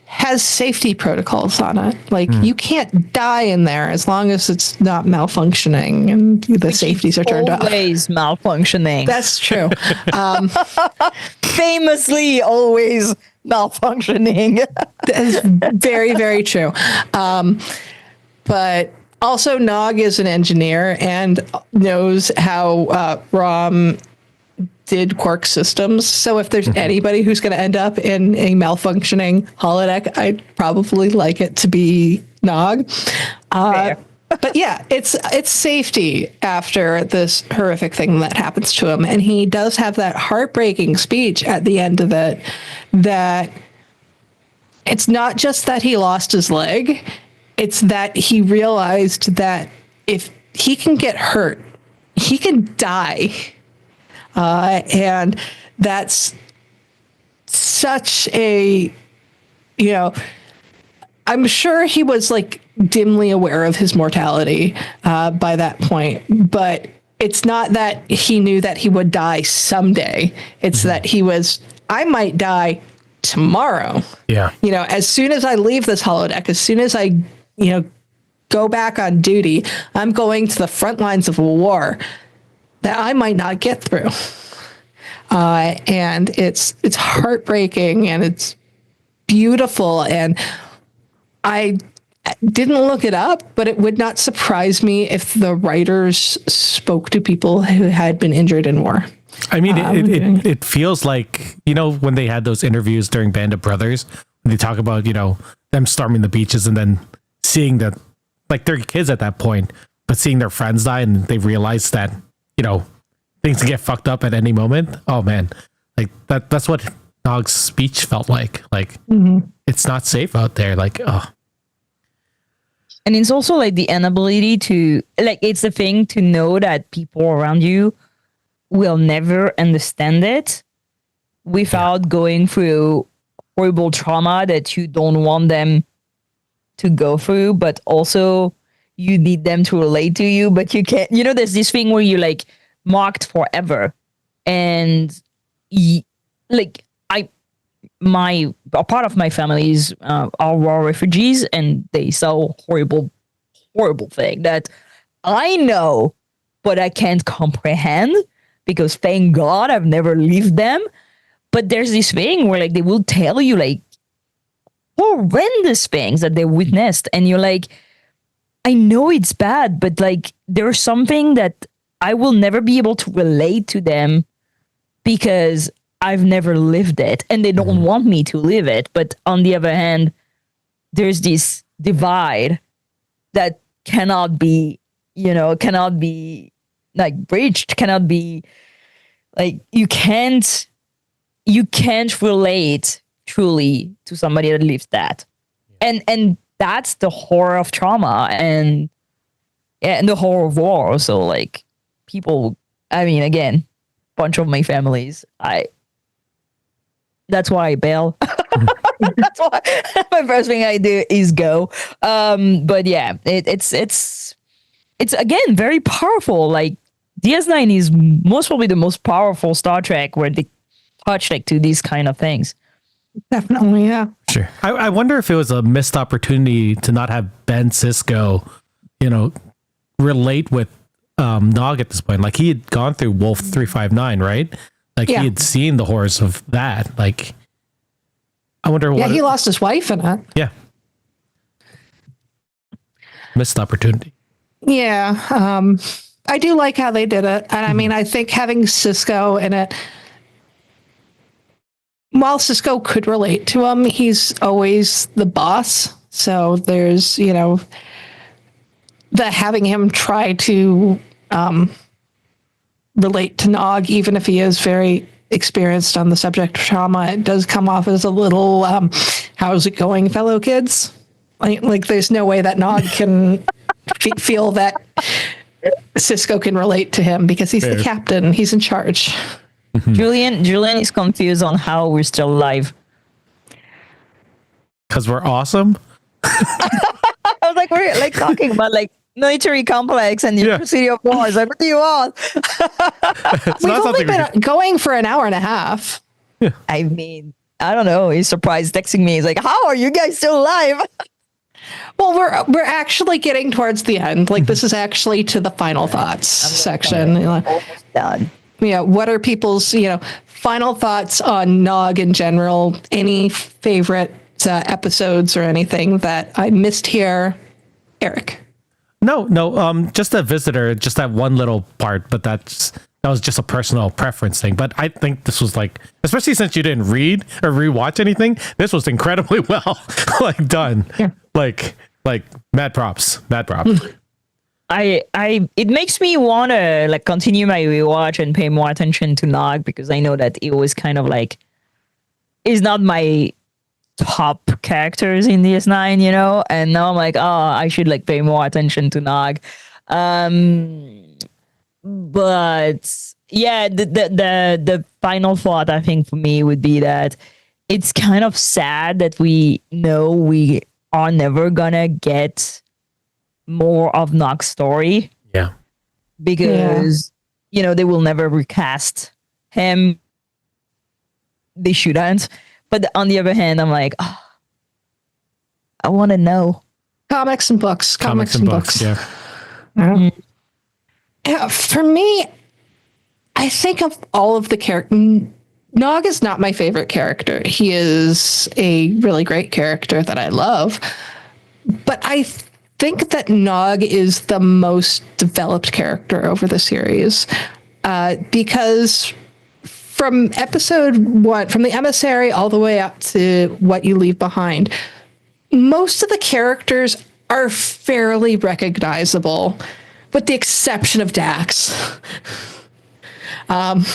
B: has safety protocols on it. Like you can't die in there as long as it's not malfunctioning and the safeties are turned off.
C: Always malfunctioning.
B: That's true.
C: Famously always malfunctioning.
B: That is very, very true. But also Nog is an engineer and knows how ROM did Quark systems. So if there's anybody who's going to end up in a malfunctioning holodeck, I'd probably like it to be Nog. But yeah, it's safety after this horrific thing that happens to him. And he does have that heartbreaking speech at the end of it, that it's not just that he lost his leg, it's that he realized that if he can get hurt, he can die. And that's such a, I'm sure he was like dimly aware of his mortality by that point, but it's not that he knew that he would die someday. It's that I might die tomorrow.
A: Yeah.
B: As soon as I leave this holodeck, as soon as I, go back on duty, I'm going to the front lines of a war that I might not get through. And it's heartbreaking and it's beautiful. And I didn't look it up, but it would not surprise me if the writers spoke to people who had been injured in war.
A: I mean, it feels like, when they had those interviews during Band of Brothers, when they talk about, them storming the beaches and then seeing that, like, they're kids at that point, but seeing their friends die and they realize that, things can get fucked up at any moment. Oh man, like that's what Nog's speech felt like. Like it's not safe out there. Like, oh.
C: And it's also like the inability to, like, it's the thing to know that people around you will never understand it without going through horrible trauma that you don't want them to go through, but also you need them to relate to you, but you can't, there's this thing where you like marked forever. And a part of my family is are war refugees, and they saw horrible thing that I know, but I can't comprehend because thank God I've never lived them. But there's this thing where like they will tell you like horrendous things that they witnessed, and you're like, I know it's bad, but like there's something that I will never be able to relate to them because I've never lived it and they don't want me to live it. But on the other hand, there's this divide that cannot be like bridged, cannot be like, you can't relate truly to somebody that lives that. And that's the horror of trauma and the horror of war. So like people, I mean, again, bunch of my families. That's why I bail. That's why my first thing I do is go. But yeah, it's again very powerful. Like DS9 is most probably the most powerful Star Trek where they touch like to these kind of things.
B: Definitely, yeah.
A: Sure. I wonder if it was a missed opportunity to not have Ben Sisko, relate with Nog at this point. Like he had gone through Wolf 359, right? Like he had seen the horrors of that. Like I wonder what.
B: Yeah, he lost his wife in it.
A: Yeah. Missed opportunity.
B: Yeah. I do like how they did it. And I mean, I think having Sisko in it, while Sisko could relate to him, he's always the boss. So there's, the having him try to relate to Nog, even if he is very experienced on the subject of trauma, it does come off as a little, how's it going, fellow kids? Like there's no way that Nog can feel that Sisko can relate to him because he's the captain. He's in charge.
C: Julian is confused on how we're still alive.
A: Because we're awesome.
C: I was like, we're like talking about like military complex and the University of Wars. Like, what do you want?
B: We've only been going for an hour and a half.
A: Yeah.
C: I mean, I don't know. He's surprised texting me. He's like, how are you guys still alive?
B: Well, we're actually getting towards the end. Like this is actually to the final thoughts section.
C: Almost done.
B: Yeah, what are people's final thoughts on Nog in general? Any favorite episodes or anything that I missed here, Eric?
A: No, just a visitor, just that one little part, but that was just a personal preference thing. But I think this was like, especially since you didn't read or rewatch anything, this was incredibly well done. Yeah. Like mad props.
C: It makes me want to like continue my rewatch and pay more attention to Nog because I know that it was kind of like is not my top characters in DS9, and now I'm like, oh, I should like pay more attention to Nog. But yeah, the final thought I think for me would be that it's kind of sad that we know we are never gonna get more of Nog's story.
A: Yeah.
C: Because, they will never recast him. They shouldn't. But on the other hand, I'm like, oh, I want to know.
B: Comics and books. Comics and books.
A: Yeah.
B: Yeah. For me, I think of all of the characters, Nog is not my favorite character. He is a really great character that I love. But I think that Nog is the most developed character over the series because from episode 1, from the emissary all the way up to What You Leave Behind, most of the characters are fairly recognizable, with the exception of Dax. But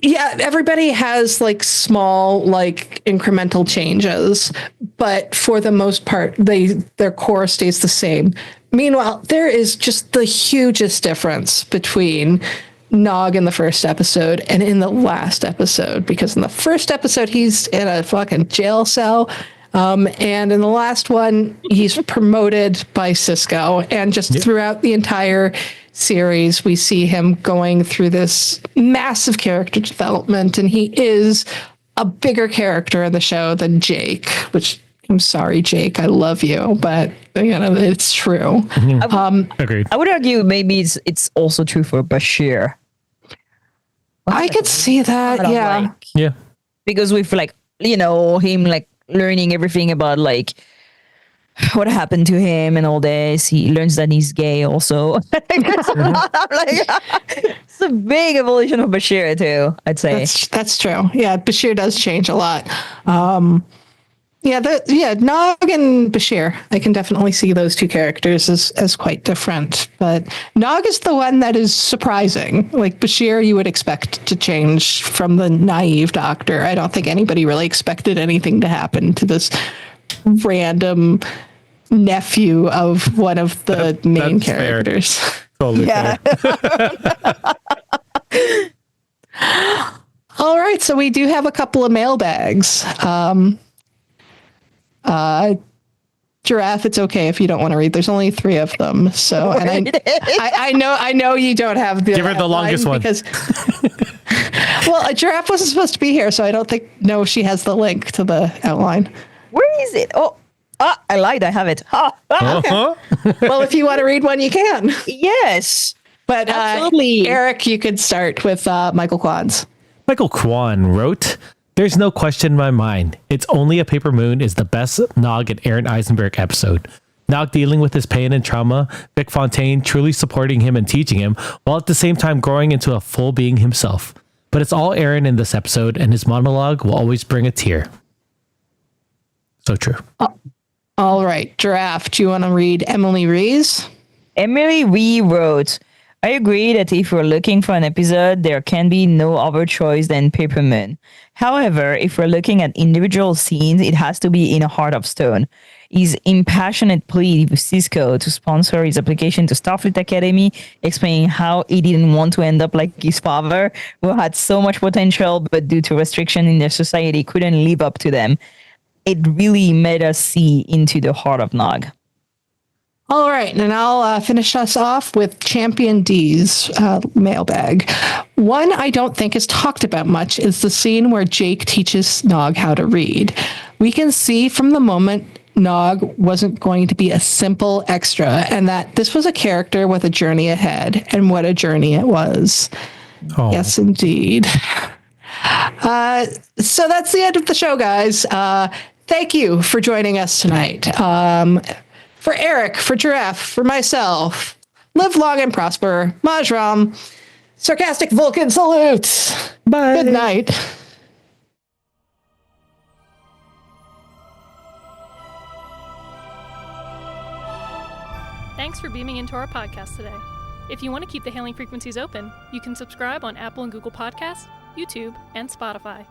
B: yeah, everybody has like small, like incremental changes, but for the most part, their core stays the same. Meanwhile, there is just the hugest difference between Nog in the first episode and in the last episode, because in the first episode, he's in a fucking jail cell. And in the last one, he's promoted by Sisko, and just throughout the entire series, we see him going through this massive character development, and he is a bigger character in the show than Jake, which I'm sorry, Jake, I love you, but it's true.
A: Agreed.
C: I would argue maybe it's also true for Bashir.
B: I could see that, yeah.
A: Yeah.
C: Because with like, him like learning everything about like what happened to him and all this, he learns that he's gay also. It's a big evolution of Bashir too, I'd say.
B: That's true. Yeah, Bashir does change a lot. Nog and Bashir, I can definitely see those two characters as quite different. But Nog is the one that is surprising. Like Bashir, you would expect to change from the naive doctor. I don't think anybody really expected anything to happen to this random nephew of one of the main characters.
A: Fair. Totally
B: Yeah.
A: fair.
B: All right, so we do have a couple of mailbags. Giraffe, it's okay if you don't want to read. There's only 3 of them. So, and I know you don't have the.
A: Give her the longest one.
B: Because, well, a Giraffe wasn't supposed to be here, so I don't think. No, she has the link to the outline.
C: Where is it? I lied. I have it.
A: Uh-huh.
B: Well, if you want to read one, you can.
C: Yes.
B: But
C: Absolutely.
B: Eric, you could start with Michael Kwan's.
A: Michael Kwan wrote, "There's no question in my mind. It's Only a Paper Moon is the best Nog and Aron Eisenberg episode. Nog dealing with his pain and trauma, Vic Fontaine truly supporting him and teaching him, while at the same time growing into a full being himself. But it's all Aron in this episode, and his monologue will always bring a tear." So true.
B: All right, Giraffe, do you want to read Emily Rees?
C: Emily Ree wrote, I agree that if we're looking for an episode, there can be no other choice than Paper Moon. However, if we're looking at individual scenes, it has to be in a Heart of Stone. His impassionate plea with Cisco to sponsor his application to Starfleet Academy, explaining how he didn't want to end up like his father, who had so much potential, but due to restriction in their society, couldn't live up to them. It really made us see into the heart of Nog.
B: All right, and I'll finish us off with Champion D's mailbag. One I don't think is talked about much is the scene where Jake teaches Nog how to read. We can see from the moment Nog wasn't going to be a simple extra, and that this was a character with a journey ahead, and what a journey it was.
A: Oh.
B: Yes, indeed. So that's the end of the show, guys. Thank you for joining us tonight. For Eric, for Giraffe, for myself, live long and prosper. Majram, sarcastic Vulcan salutes.
A: Bye.
B: Good night.
D: Thanks for beaming into our podcast today. If you want to keep the hailing frequencies open, you can subscribe on Apple and Google Podcasts, YouTube, and Spotify.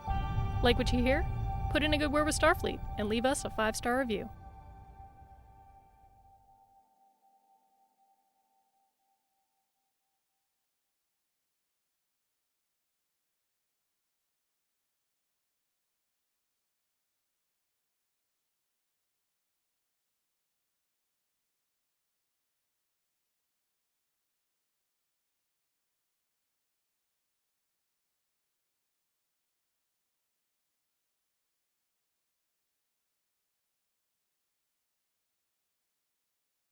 D: Like what you hear? Put in a good word with Starfleet and leave us a 5-star review.